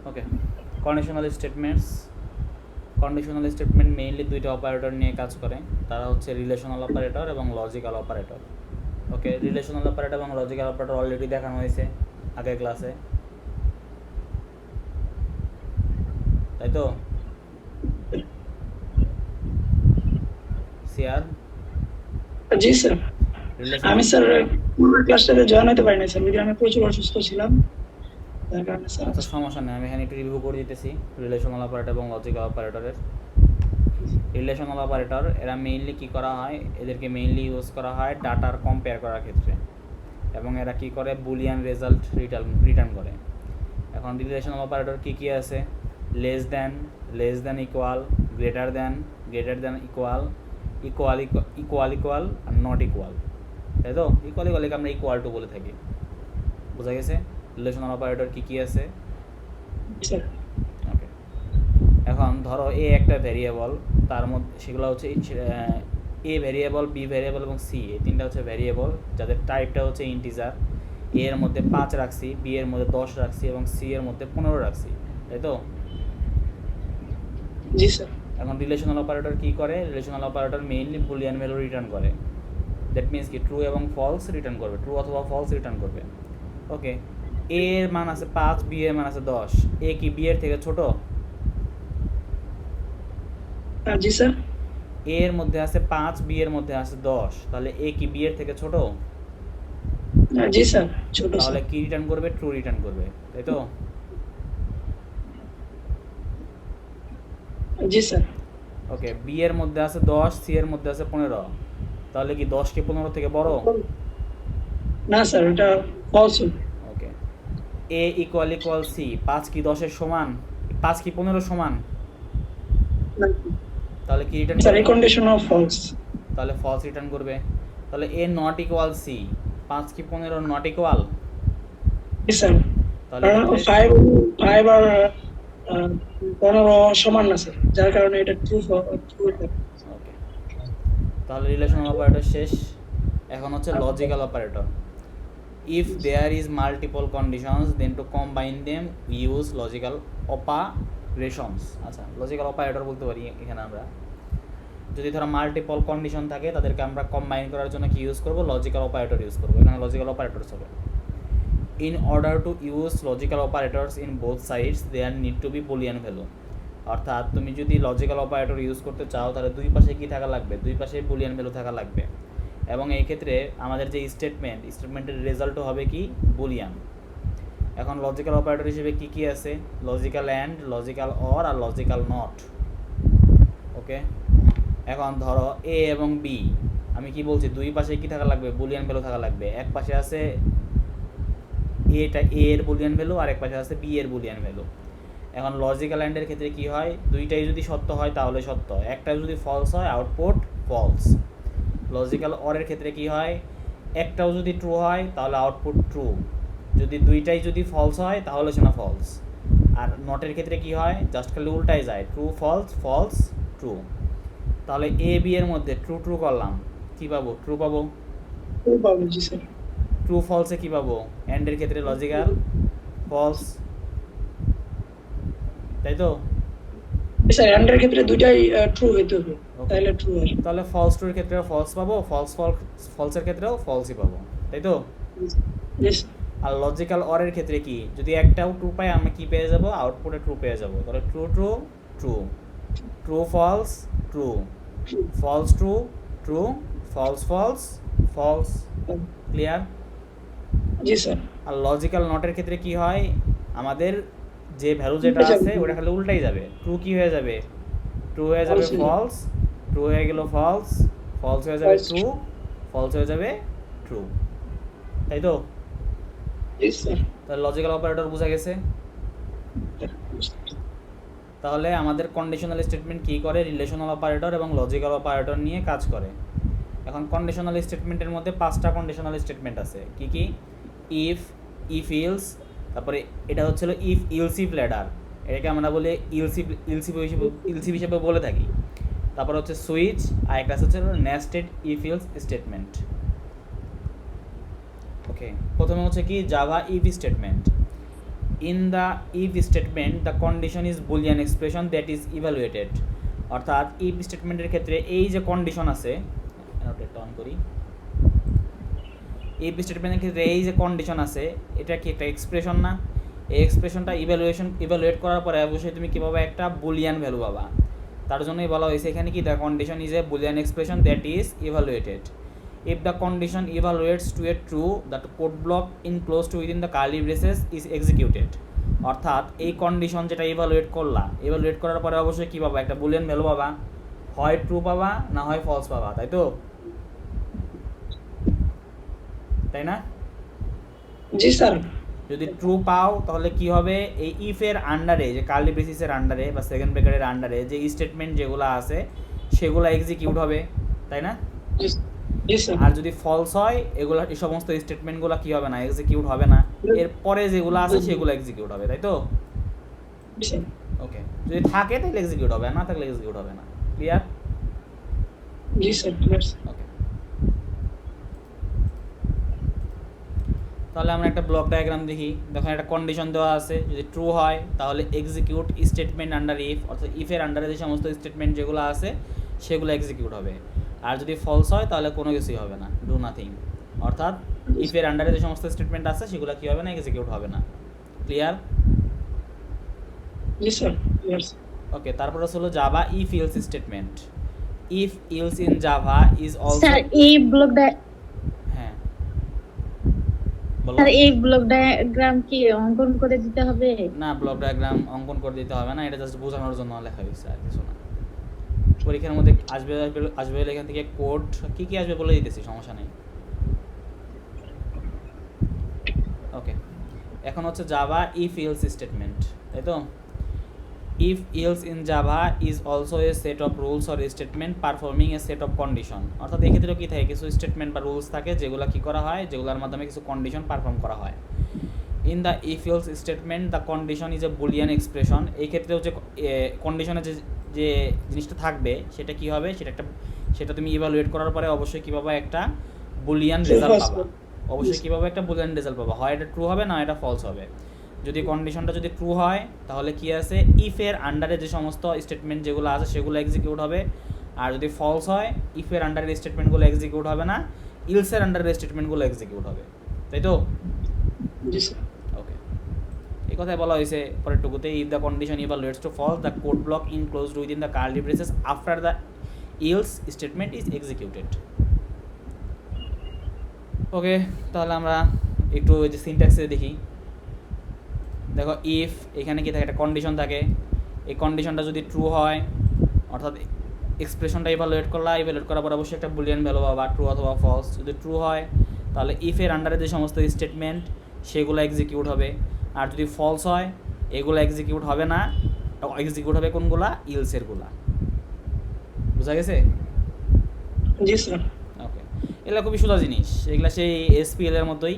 ওকে, conditional statements. Conditional statement mainly দুইটা operator নিয়ে কাজ করে, তারা হচ্ছে রিলেশনাল অপারেটর এবং logical operator. Okay, relational operator এবং লজিক্যাল অপারেটর অলরেডি দেখানো হয়েছে আগের ক্লাসে, তাই তো? সিয়ার, জি স্যার। আমি স্যার ক্লাসটাতে জয়েন হতে পারিনি স্যার, বিকজ আমি প্রচুর অসুস্থ ছিলাম, তার কারণে স্যার। আচ্ছা, সমস্যা নেই, আমি এখানে একটু রিভিউ করে দিতেছি রিলেশনাল অপারেটর এবং লজিক্যাল অপারেটরের। রিলেশনাল অপারেটর এরা মেইনলি কী করা হয়, এদেরকে মেইনলি ইউজ করা হয় ডাটার কম্পেয়ার করার ক্ষেত্রে, এবং এরা কী করে বুলিয়ান রেজাল্ট রিটার্ন করে। এখন রিলেশনাল অপারেটর কী কী আছে? Less than equal, greater than equal, equal are not equal, তাই তো? ইকুয়ালকে আমরা ইকুয়াল টু বলে থাকি। বোঝা গেছে রিলেশনাল অপারেটর কী কী আছে? ওকে, এখন ধরো এ একটা ভ্যারিয়েবল, তার মধ্যে সেগুলো হচ্ছে এ ভ্যারিয়েবল, বি ভ্যারিয়েবল এবং সি, এই তিনটা হচ্ছে ভ্যারিয়েবল যাদের টাইপটা হচ্ছে ইন্টিজার। এ এর মধ্যে 5 রাখছি, বি এর মধ্যে 10 রাখছি এবং সি এর মধ্যে 15 রাখছি, তাই তো? জি স্যার। এখন রিলেশনাল অপারেটর কী করে? Relational operator mainly Boolean value return করে। দ্যাট মিনস কি ট্রু এবং ফলস রিটার্ন করবে, ট্রু অথবা ফলস রিটার্ন করবে। ওকে, এ এর মান আছে 5, বি এর মান আছে 10, এ কি বি এর থেকে ছোট? জি স্যার। এ এর মধ্যে আছে 5, বি এর মধ্যে আছে 10, তাহলে এ কি বি এর থেকে ছোট? জি স্যার, ছোট। তাহলে কি রিটার্ন করবে? ট্রু রিটার্ন করবে, তাই তো? জি স্যার। ওকে, বি এর মধ্যে আছে 10, সি এর মধ্যে আছে 15, তাহলে কি 10 কি 15 থেকে বড়? না স্যার, এটা ফলস। ওকে, এ ইকুয়াল সি, 5 কি 10 এর সমান? 5 কি 15 সমান? তাহলে কি রিটার্ন স্যার, করবে? এই কন্ডিশনও ফলস। তাহলে ফলস রিটার্ন করবে। তাহলে এ নট ইকুয়াল সি, 5 কি 15 নট ইকুয়াল? G sir. তাহলে 5 আর 15 সমান না স্যার, যার কারণে এটা ট্রু। ওকে, তাহলে রিলেশনাল অপারেটর শেষ। এখন হচ্ছে logical operator. If there is multiple conditions then to combine them we use logical operations. আচ্ছা, লজিক্যাল অপারেটর বলতে পারি এখানে আমরা। যদি ধরো মাল্টিপল কন্ডিশন থাকে তাদেরকে আমরা কম্বাইন করার জন্য কি ইউজ করবো? লজিক্যাল অপারেটর ইউজ করবো। এখানে লজিক্যাল অপারেটরস হবে। In order to use logical operators in both sides there need to be boolean value. অর্থাৎ তুমি যদি লজিক্যাল অপারেটর ইউজ করতে চাও তাহলে দুই পাশে কী থাকা লাগবে? দুই পাশে বুলিয়ান ভ্যালু থাকা লাগবে। এবং এই ক্ষেত্রে আমাদের যে স্টেটমেন্টের রেজাল্টও হবে কি? বুলিয়ান। এখন লজিক্যাল অপারেটর হিসেবে কি কি আছে? লজিক্যাল অ্যান্ড, লজিক্যাল অর আর লজিক্যাল নট। ওকে, এখন ধরো এ এবং বি, আমি কি বলছি? দুই পাশে কি থাকা লাগবে? বুলিয়ান ভ্যালু থাকা লাগবে। এক পাশে আছে এটা এ এর বুলিয়ান ভ্যালু আর এক পাশে আছে বি এর বুলিয়ান ভ্যালু। এখন লজিক্যাল অ্যান্ডের ক্ষেত্রে কি হয়? দুইটাই যদি সত্য হয় তাহলে সত্য, একটা যদি ফলস হয় আউটপুট ফলস। লজিক্যাল অরের ক্ষেত্রে কি হয়? একটাও যদি ট্রু হয় তাহলে আউটপুট ট্রু, যদি দুইটাই যদি ফলস হয় তাহলে সেটা ফলস। আর নটের ক্ষেত্রে কি হয়? জাস্ট খালি উল্টাই যায়, ট্রু ফলস, ফলস ট্রু। তাহলে এ বি এর মধ্যে ট্রু করলাম, কী পাবো? ট্রু পাবো। জি স্যার। ট্রু ফলসে কী পাবো? অ্যান্ডের ক্ষেত্রে লজিক্যাল ফলস, তাই তো? স্যার, অ্যান্ডের ক্ষেত্রে দুইটাই ট্রু হইতে হবে, তাহলে ট্রু আসবে। তাহলে ফলস ট্রুর ক্ষেত্রেও ফলস পাবো, ফলসের ক্ষেত্রেও ফলসই পাবো, তাই তো? আর লজিক্যাল অরের ক্ষেত্রে কি? যদি একটাও ট্রু পাই আমরা কি পেয়ে যাব? আউটপুটে ট্রু পেয়ে যাব। তাহলে true true true, true false true, false true true, false false false. Clear? জি স্যার। আর লজিক্যাল নটের ক্ষেত্রে কি হয়? আমাদের যে ভ্যালু যেটা আছে ওটা খালি উল্টাই যাবে। ট্রু কি হয়ে যাবে? ট্রু হয়ে যাবে ফলস, ট্রু হয়ে গেল ফলস, ফলস হয়ে যাবে ট্রু, ফলস হয়ে যাবে ট্রু, তাই তো? তাহলে লজিক্যাল অপারেটর বোঝা গেছে। তাহলে আমাদের কন্ডিশনাল স্টেটমেন্ট কী করে? রিলেশনাল অপারেটর এবং লজিক্যাল অপারেটর নিয়ে কাজ করে। এখন কন্ডিশনাল স্টেটমেন্টের মধ্যে 5টা কন্ডিশনাল স্টেটমেন্ট আছে। কি কি? ইফ, ইফ ইলস, তারপরে এটা হচ্ছিল ইফ ইলসিভ ল্যাডার, এটাকে আমরা বলি ইলসিভ হিসেবে বলে থাকি। তারপর হচ্ছে সুইচ, আর একটা হচ্ছে নেস্টেড ইফ ইলস স্টেটমেন্ট। ওকে, প্রথমে হচ্ছে কি Java if statement. In the if statement the condition is Boolean expression that is evaluated. অর্থাৎ ইফ স্টেটমেন্টের ক্ষেত্রে এই যে কন্ডিশন আছে, এটা অন করি, ইফ স্টেটমেন্টের ক্ষেত্রে এই যে কন্ডিশন আছে এটা কি একটা এক্সপ্রেশন না? এই এক্সপ্রেশনটা ইভ্যালুয়েট করার পরে অবশ্যই তুমি কী পাবা? একটা বুলিয়ান ভ্যালু পাবা। তার জন্যই বলা হয়েছে এখানে কি, the condition is a Boolean expression that is evaluated. If the condition evaluates to a true the code block enclosed within the curly braces is executed. অর্থাৎ এই কন্ডিশন যেটা ইভ্যালুয়েট করার পরে অবশ্যই কী পাবা? একটা বুলিয়ান ভ্যালু পাবা, হয় ট্রু পাবা না হয় ফলস পাবা, তাই তো? তাই না? জি স্যার। যদি ট্রু পাও তাহলে কি হবে? এই ইফের আন্ডারে, যে কার্লি ব্রেসিসের আন্ডারে বা সেকেন্ড ব্র্যাকেটের আন্ডারে যে স্টেটমেন্ট যেগুলো আছে সেগুলো এক্সিকিউট হবে, তাই না? জি স্যার। আর যদি ফলস হয় এগুলো, এই সমস্ত স্টেটমেন্টগুলো কি হবে না? এক্সিকিউট হবে না। এরপরে যেগুলো আছে সেগুলো এক্সিকিউট হবে, তাই তো? ওকে, যদি থাকে তাহলে এক্সিকিউট হবে, না থাকলে এক্সিকিউট হবে না। ক্লিয়ার? জি স্যার, ক্লিয়ার। ওকে, তাহলে আমরা একটা ব্লক ডায়াগ্রাম দেখি। দেখো একটা কন্ডিশন দেওয়া আছে, যদি ট্রু হয় তাহলে এক্সিকিউট স্টেটমেন্ট আন্ডার ইফ, অর্থাৎ ইফের আন্ডারে যে সমস্ত স্টেটমেন্ট যেগুলো আছে সেগুলো এক্সিকিউট হবে। আর যদি ফলস হয় তাহলে কোনো কিছুই হবে না, ডু নাথিং। অর্থাৎ ইফের আন্ডারে যে সমস্ত স্টেটমেন্ট আছে সেগুলো কী হবে না? এক্সিকিউট হবে না। ক্লিয়ার? জি স্যার, ক্লিয়ার। ওকে, তারপরে হলো Java if else statement. If else in Java is also, sir এই ব্লক হ্যাঁ বলো। স্যার এই ব্লক ডায়াগ্রাম কি অঙ্কন করে দিতে হবে? না, ব্লক ডায়াগ্রাম অঙ্কন করে দিতে হবে না, এটা জাস্ট বোঝানোর জন্য লেখা হয়েছে, আর কিছু না। পরীক্ষার মধ্যে আসবে এখান থেকে কোড কি কি আসবে বলে দিতেছি, সমস্যা নেই। ওকে, এখন হচ্ছে জাভা ইফ ইলস স্টেটমেন্ট, তাই তো? If else in Java is also a set of rules or statement performing A set of condition. অর্থাৎ এক্ষেত্রে কী থাকে? কিছু স্টেটমেন্ট বা রুলস থাকে যেগুলো কী করা হয়, যেগুলোর মাধ্যমে কিছু কন্ডিশন পারফর্ম করা হয়। In the if else statement the condition is a Boolean expression. এই ক্ষেত্রে হচ্ছে কন্ডিশনে যে জিনিসটা থাকবে সেটা কি হবে? সেটা তুমি ইভ্যালুয়েট করার পরে অবশ্যই কী পাবা? একটা বুলিয়ান রেজাল্ট পাবা। অবশ্যই কী পাবা? একটা বুলিয়ান রেজাল্ট পাবা, হয় এটা ট্রু হবে না এটা ফলস হবে। যদি কন্ডিশনটা যদি ট্রু হয় তাহলে কি আছে? ইফের আন্ডারে যে সমস্ত স্টেটমেন্ট যেগুলো আছে সেগুলো এক্সিকিউট হবে। আর যদি ফলস হয় ইফের আন্ডারের স্টেটমেন্টগুলো এক্সিকিউট হবে না, ইলসের আন্ডারের স্টেটমেন্টগুলো এক্সিকিউট হবে, তাই তো? জি স্যার। ওকে, এই কথাই বলা হয়েছে পরের টুকুতে। If the condition evaluates to false the code block enclosed within the curly braces after the else statement is executed. Okay, তাহলে আমরা একটু ওই যে সিনট্যাক্সে দেখি। দেখো, ইফ এখানে কি থাকে? একটা কন্ডিশন থাকে। এই কন্ডিশনটা যদি ট্রু হয়, অর্থাৎ এক্সপ্রেশনটা ইভালুয়েট করার পর অবশ্যই একটা বুলিয়ান ভ্যালু পাবা, ট্রু অথবা ফলস। যদি ট্রু হয় তাহলে ইফের আন্ডারে যে সমস্ত স্টেটমেন্ট সেগুলো এক্সিকিউট হবে। আর যদি ফলস হয় এগুলো এক্সিকিউট হবে না, এক্সিকিউট হবে কোনগুলা? ইলসেরগুলা। বুঝা গেছে? জি স্যার। ওকে, এগুলো খুবই সোজা জিনিস, এগুলো সেই এসপিএল এর মতোই,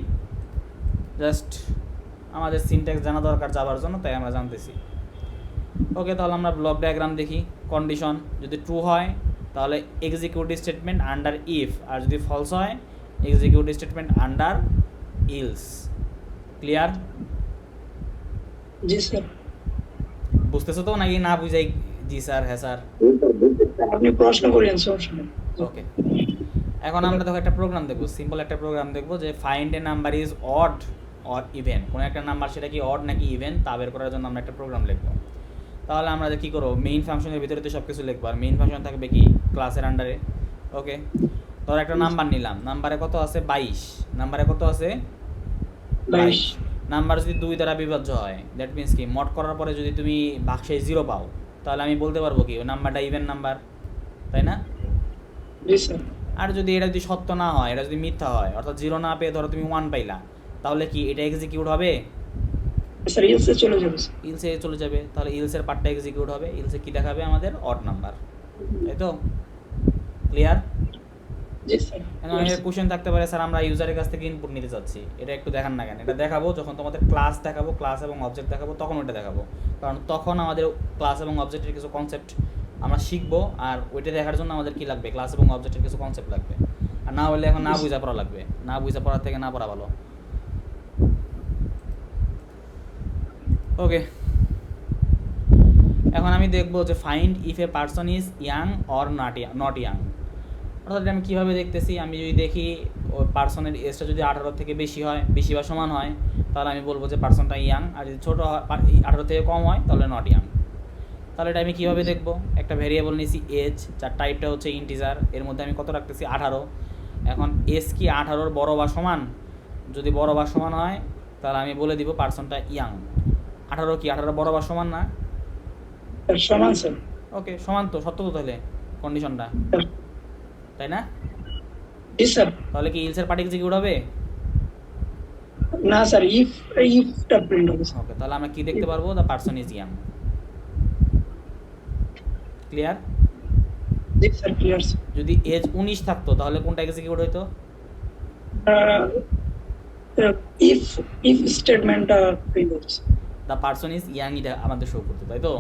জাস্ট আমাদের সিনট্যাক্স জানা দরকার যাবার জন্য, তাই আমরা জানতেছি। ওকে, তাহলে আমরা ব্লক ডায়াগ্রাম দেখি। কন্ডিশন যদি ট্রু হয় তাহলে এক্সিকিউট স্টেটমেন্ট আন্ডার ইফ, আর যদি ফলস হয় execute statement under else. Clear? জি স্যার। বুঝতেছো তো নাকি না বুঝাই? জি স্যার, হ্যাঁ স্যার। আপনি প্রশ্ন করেন স্যার। ওকে, এখন আমরা দেখো একটা প্রোগ্রাম দেখবো, সিম্পল একটা প্রোগ্রাম দেখবো যে find a number is odd or even. কোনো একটা নাম্বার সেটা কি অড নাকি ইভেন তা বের করার জন্য আমরা একটা প্রোগ্রাম লিখবো। তাহলে আমরা কী করবো? মেইন ফাংশনের ভিতরে তো সব কিছু লিখবো, আর মেইন ফাংশন থাকবে কি? ক্লাসের আন্ডারে। ওকে, ধর একটা নাম্বার নিলাম, নাম্বারে কত আছে? 22। নাম্বারে কত আছে? 22। নাম্বার যদি 2 দ্বারা বিভাজ্য হয়, দ্যাট মিনস কি? মড করার পরে যদি তুমি বাক্সে 0 পাও তাহলে আমি বলতে পারবো কি ওই নাম্বারটা ইভেন নাম্বার, তাই না? জি স্যার। আর যদি এটা যদি সত্য না হয়, এটা যদি মিথ্যা হয়, অর্থাৎ 0 না পেয়ে ধরো তুমি 1 পাইলা, তাহলে কি এটা এক্সিকিউট হবে? স্যার ইলসে চলে যাবে। ইলসে চলে যাবে, তাহলে ইলসের পার্টটা এক্সিকিউট হবে। ইলসে কি দেখাবে? আমাদের অড নাম্বার, তাই তো? ক্লিয়ার? জি স্যার। এখন আমাদের কোশ্চেন থাকতে পারে, স্যার আমরা ইউজারের কাছ থেকে ইনপুট নিতে চাচ্ছি, এটা একটু দেখান না কেন? এটা দেখাবো যখন তোমাদের ক্লাস দেখাবো, ক্লাস এবং অবজেক্ট দেখাবো, তখন ওটা দেখাবো। কারণ তখন আমাদের ক্লাস এবং অবজেক্টের কিছু কনসেপ্ট আমরা শিখবো, আর ওইটা দেখার জন্য আমাদের কি লাগবে? ক্লাস এবং অবজেক্টের কিছু কনসেপ্ট লাগবে। আর না হলে এখন না বুঝা পড়া লাগবে, না বুঝা পড়ার থেকে না পড়া ভালো। ওকে, এখন আমি দেখবো যে find if a person is young or not young. অর্থাৎ আমি কীভাবে দেখতেছি, আমি যদি দেখি ওই পার্সনের এজটা যদি 18 থেকে বেশি হয়, বেশি বা সমান হয়, তাহলে আমি বলবো যে পার্সনটা ইয়াং, আর যদি ছোটো হয় 18 থেকে কম হয় তাহলে নট ইয়াং। তাহলে এটা আমি কীভাবে দেখবো, একটা ভেরিয়েবল নিয়েছি এজ, যার টাইপটা হচ্ছে ইন্টিজার, এর মধ্যে আমি কত রাখতেছি 18। এখন এজ কি 18-র বড় বা সমান? যদি বড় বা সমান হয় তাহলে আমি বলে দিব পার্সনটা ইয়াং। 18 কি 18 বড় বা সমান না? সমান স্যার। ওকে, সমান তো, সত্য তো তাহলে কন্ডিশনটা, তাই না? জি স্যার। তাহলে কি ইলসের পার্ট এক্সিকিউট হবে? না স্যার, ইফটা প্রিন্ট হবে স্যার। ওকে, তাহলে আমরা কি দেখতে পারবো, the person is young. Clear? জি স্যার, ক্লিয়ার স্যার। যদি এজ 19 থাকতো তাহলে কোনটা এক্সিকিউট হইতো? ইফ ইফ স্টেটমেন্টটা প্রিন্ট হবে sir. The person is young, এটা আমাদের শো করতো, তাই তো?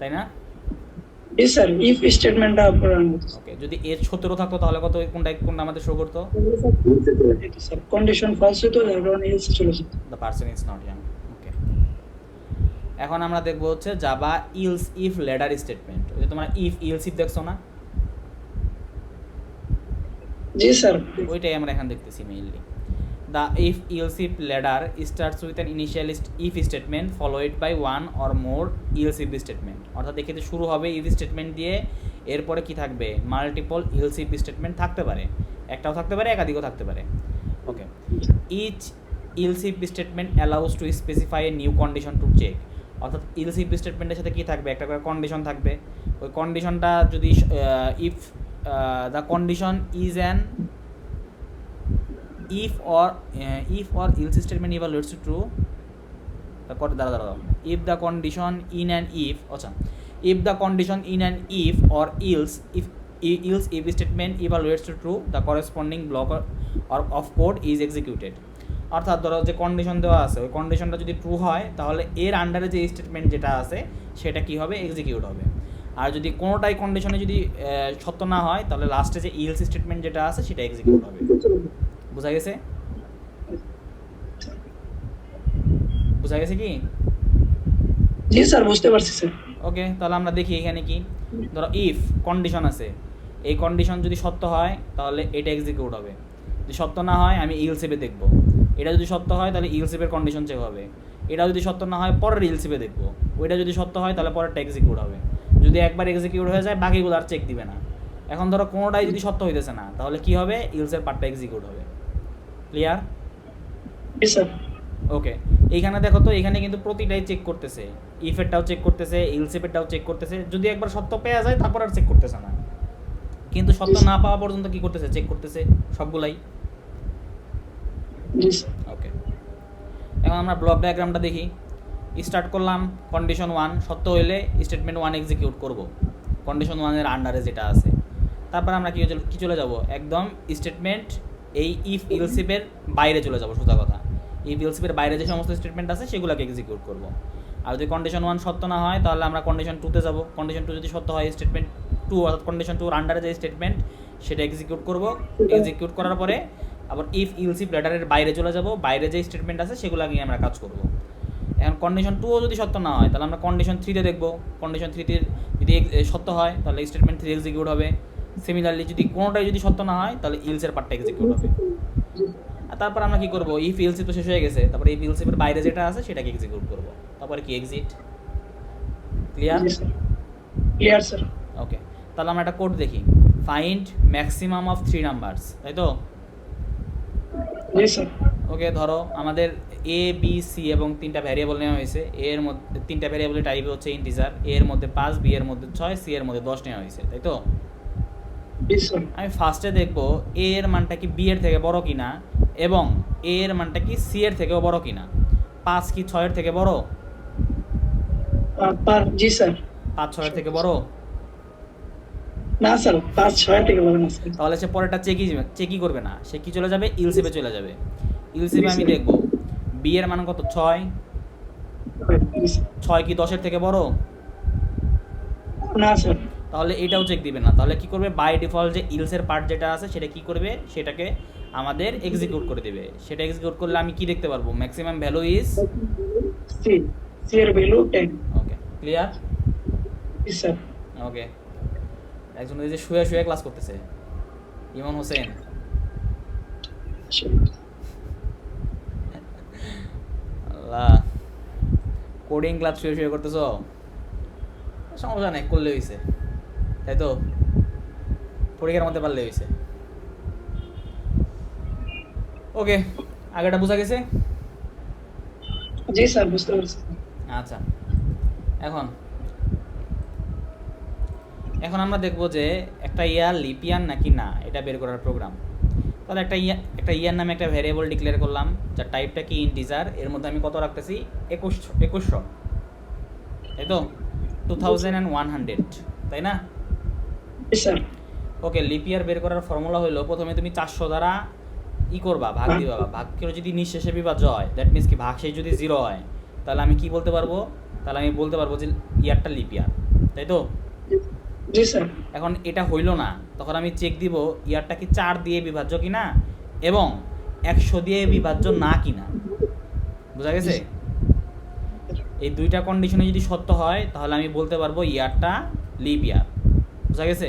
তাই না? জি স্যার, ইফ স্টেটমেন্টটা রান হতো ওকে, যদি এজ 17 থাকতো তাহলে কত, কোনটা কোনটা আমাদের শো করতো? স্যার। কন্ডিশন ফলস হতো, যার কারণে এলস চলে যেত। The person is not young. Okay, এখন আমরা দেখবো হচ্ছে Java else if ladder statement. ওই যে তোমরা ইফ ইলস ইফ দেখছো না, জি স্যার। ওইটাই আমরা এখন দেখতেছি mainly. The if else if ladder starts with an initial if statement followed by one or more else if statement। অর্থাৎ এক্ষেত্রে শুরু হবে if statement দিয়ে, এরপরে কি থাকবে, মাল্টিপল else if statement থাকতে পারে, একটাও থাকতে পারে, একাধিকও থাকতে পারে। ওকে, each else if statement allows to specify a new condition to check। অর্থাৎ else if statemenটের সাথে কি থাকবে, একটা করে কন্ডিশন থাকবে। ওই কন্ডিশনটা যদি if the condition is an if or else statement evaluates to true, দাঁড়াও, if the condition in an if, আচ্ছা, if the condition in an if or else if statement evaluates to true, the corresponding block or of code is executed। অর্থাৎ ধরো যে condition দেওয়া আছে, ওই কন্ডিশনটা যদি ট্রু হয় তাহলে এর আন্ডারে যে স্টেটমেন্ট যেটা আছে সেটা কি হবে, এক্সিকিউট হবে। আর যদি কোনোটাই কন্ডিশনে যদি সত্য না হয় তাহলে লাস্টে যে ইলস স্টেটমেন্ট যেটা আছে সেটা এক্সিকিউট হবে। বোঝা গেছে? বোঝা গেছে কি? জি স্যার, বুঝতে পারছি স্যার। ওকে, তাহলে আমরা দেখি এখানে কি, ধরো ইফ কন্ডিশন আছে, এই কন্ডিশন যদি সত্য হয় তাহলে এটা এক্সিকিউট হবে, যদি সত্য না হয় আমি ইলসিপে দেখব। এটা যদি সত্য হয় তাহলে ইলসিপের কন্ডিশন চেক হবে, এটা যদি সত্য না হয় পরের ইলসিপে দেখব, ওইটা যদি সত্য হয় তাহলে পরেরটা এক্সিকিউট হবে। যদি একবার এক্সিকিউট হয়ে যায় বাকিগুলো আর চেক দিবে না। এখন ধরো কোনোটাই যদি সত্য হইতেছে না তাহলে কি হবে, ইলসের পার্টটা এক্সিকিউট হবে। ক্লিয়ার? জি স্যার। ওকে, এইখানে দেখো তো, এখানে কিন্তু প্রতিটাই চেক করতেছে, ইফেরটাও চেক করতেছে, ইলসেপেরটাও চেক করতেছে। যদি একবার সত্য পেয়ে যায় তারপর আর চেক করতেছে না, কিন্তু সত্য না পাওয়া পর্যন্ত কি করতেছে, চেক করতেছে সবগুলাই। জি স্যার। ওকে, এখন আমরা ব্লক ডায়াগ্রামটা দেখি। স্টার্ট করলাম কন্ডিশন 1 সত্য হইলে স্টেটমেন্ট 1 এক্সিকিউট করব, কন্ডিশন 1-এর আন্ডারে যেটা আছে। তারপর আমরা কি চলে যাব, একদম স্টেটমেন্ট এই ইফ ইলসিপের বাইরে চলে যাব। সোজা কথা, ইফ ইলসিপের বাইরে যে সমস্ত স্টেটমেন্ট আছে সেগুলোকে এক্সিকিউট করব। আর যদি কন্ডিশন 1 সত্য না হয় তাহলে আমরা কন্ডিশন 2-তে যাব। কন্ডিশন 2 যদি সত্য হয় স্টেটমেন্ট 2 অর্থাৎ কন্ডিশন 2-এর আন্ডারে যে স্টেটমেন্ট সেটা এক্সিকিউট করব। এক্সিকিউট করার পরে আবার ইফ ইলসিপ লেটারের বাইরে চলে যাব, বাইরে যে স্টেটমেন্ট আছে সেগুলো নিয়ে আমরা কাজ করব। এখন কন্ডিশন 2ও যদি সত্য না হয় তাহলে আমরা কন্ডিশন 3-তে দেখব। কন্ডিশন 3-তে যদি সত্য হয় তাহলে স্টেটমেন্ট 3 এক্সিকিউট হবে। সিমিলারলি যদি কোনোটাই যদি সত্য না হয় তাহলে ইলসের পার্টটা এক্সিকিউট হবে। আর তারপর আমরা কি করব, ইফ ইলসিপ তো শেষ হয়ে গেছে, তারপরে ইফ ইলসিপের বাইরে যেটা আছে সেটাকে এক্সিকিউট করব। তারপরে কি, exit. Clear? Clear sir. Okay, তাহলে আমরা একটা কোড দেখি, ফাইন্ড ম্যাক্সিমাম অফ 3 নাম্বারস, তাই তো? জি স্যার। ওকে, ধরো আমাদের এ বি সি এবং 3টা ভ্যারিয়েবল নেওয়া হয়েছে। এর মধ্যে 3টা ভ্যারিয়েবলের টাইপ হচ্ছে ইন্টিজার, এর মধ্যে 5, বি এর মধ্যে 6, সি এর মধ্যে 10 নেওয়া হয়েছে, তাই তো? জি স্যার। আমি ফার্স্টে দেখব এ এর মানটা কি বি এর থেকে বড় কিনা এবং এ এর মানটা কি সি এর থেকেও বড় কিনা। 5 কি 6 এর থেকে বড়? জি স্যার। 5 6 এর থেকে বড় না স্যার, 5 6 থেকে বড় না স্যার। তাহলে সে পরেরটা চেকই করবে না, সে কি চলে যাবে, ইলসিপে চলে যাবে। ইলসিপে আমি দেখব বি এর মান কত, 6। 6 কি 10 এর থেকে বড়? না স্যার। তাহলে এটাও চেক দিবে না। তাহলে কি করবে, বাই ডিফল্ট যে ইলসের পার্ট যেটা আছে সেটা কি করবে, সেটাকে আমাদের এক্সিকিউট করে দেবে। সেটা এক্সিকিউট করলে আমি কি দেখতে পারবো? Maximum value is C, C এর ভ্যালু 10। Okay, clear? জি স্যার। ওকে, একজন এই যে শুয়ে শুয়ে ক্লাস করতেছে, ইমন হোসেন। আল্লাহ, কোডিং ক্লাস শুয়ে শুয়ে করতেছো? সমস্যা নেই, করলে হয়েছে, তাই তো? পরীক্ষার মধ্যে পারলে হয়েছে। ওকে, আগেটা বোঝা গেছে? জি স্যার, বুঝতে পারছি। আচ্ছা, এখন এখন আমরা দেখব যে একটা ইয়ার লিপ ইয়ার নাকি না এটা বের করার প্রোগ্রাম। তাহলে একটা ইয়ার নামে একটা ভ্যারিয়েবল ডিক্লেয়ার করলাম, যার টাইপটা কি ইন্টিজার। এর মধ্যে আমি কত রাখতেছি? 2100, তাই তো? 2100, তাই না? জি স্যার। ওকে, লিপ ইয়ার বের করার ফর্মুলা হলো, প্রথমে তুমি 400 দ্বারা করবা, ভাগ দিবা। ভাগ করে যদি নিঃশেষে বিভাজ্য হয়, দ্যাট মিনস কি ভাগশেষ যদি 0 হয়, তাহলে আমি কি বলতে পারবো? তাহলে আমি বলতে পারবো যে ইয়ারটা লিপ ইয়ার, তাই তো? জি স্যার। এখন এটা হইলো না, তখন আমি চেক দিব ইয়ারটা কি 4 দিয়ে বিভাজ্য কিনা এবং 100 দিয়ে বিভাজ্য না কিনা। বোঝা গেছে? এই দুইটা কন্ডিশনে যদি সত্য হয়, তাহলে আমি বলতে পারবো ইয়ারটা লিপ ইয়ার। বোঝা গেছে?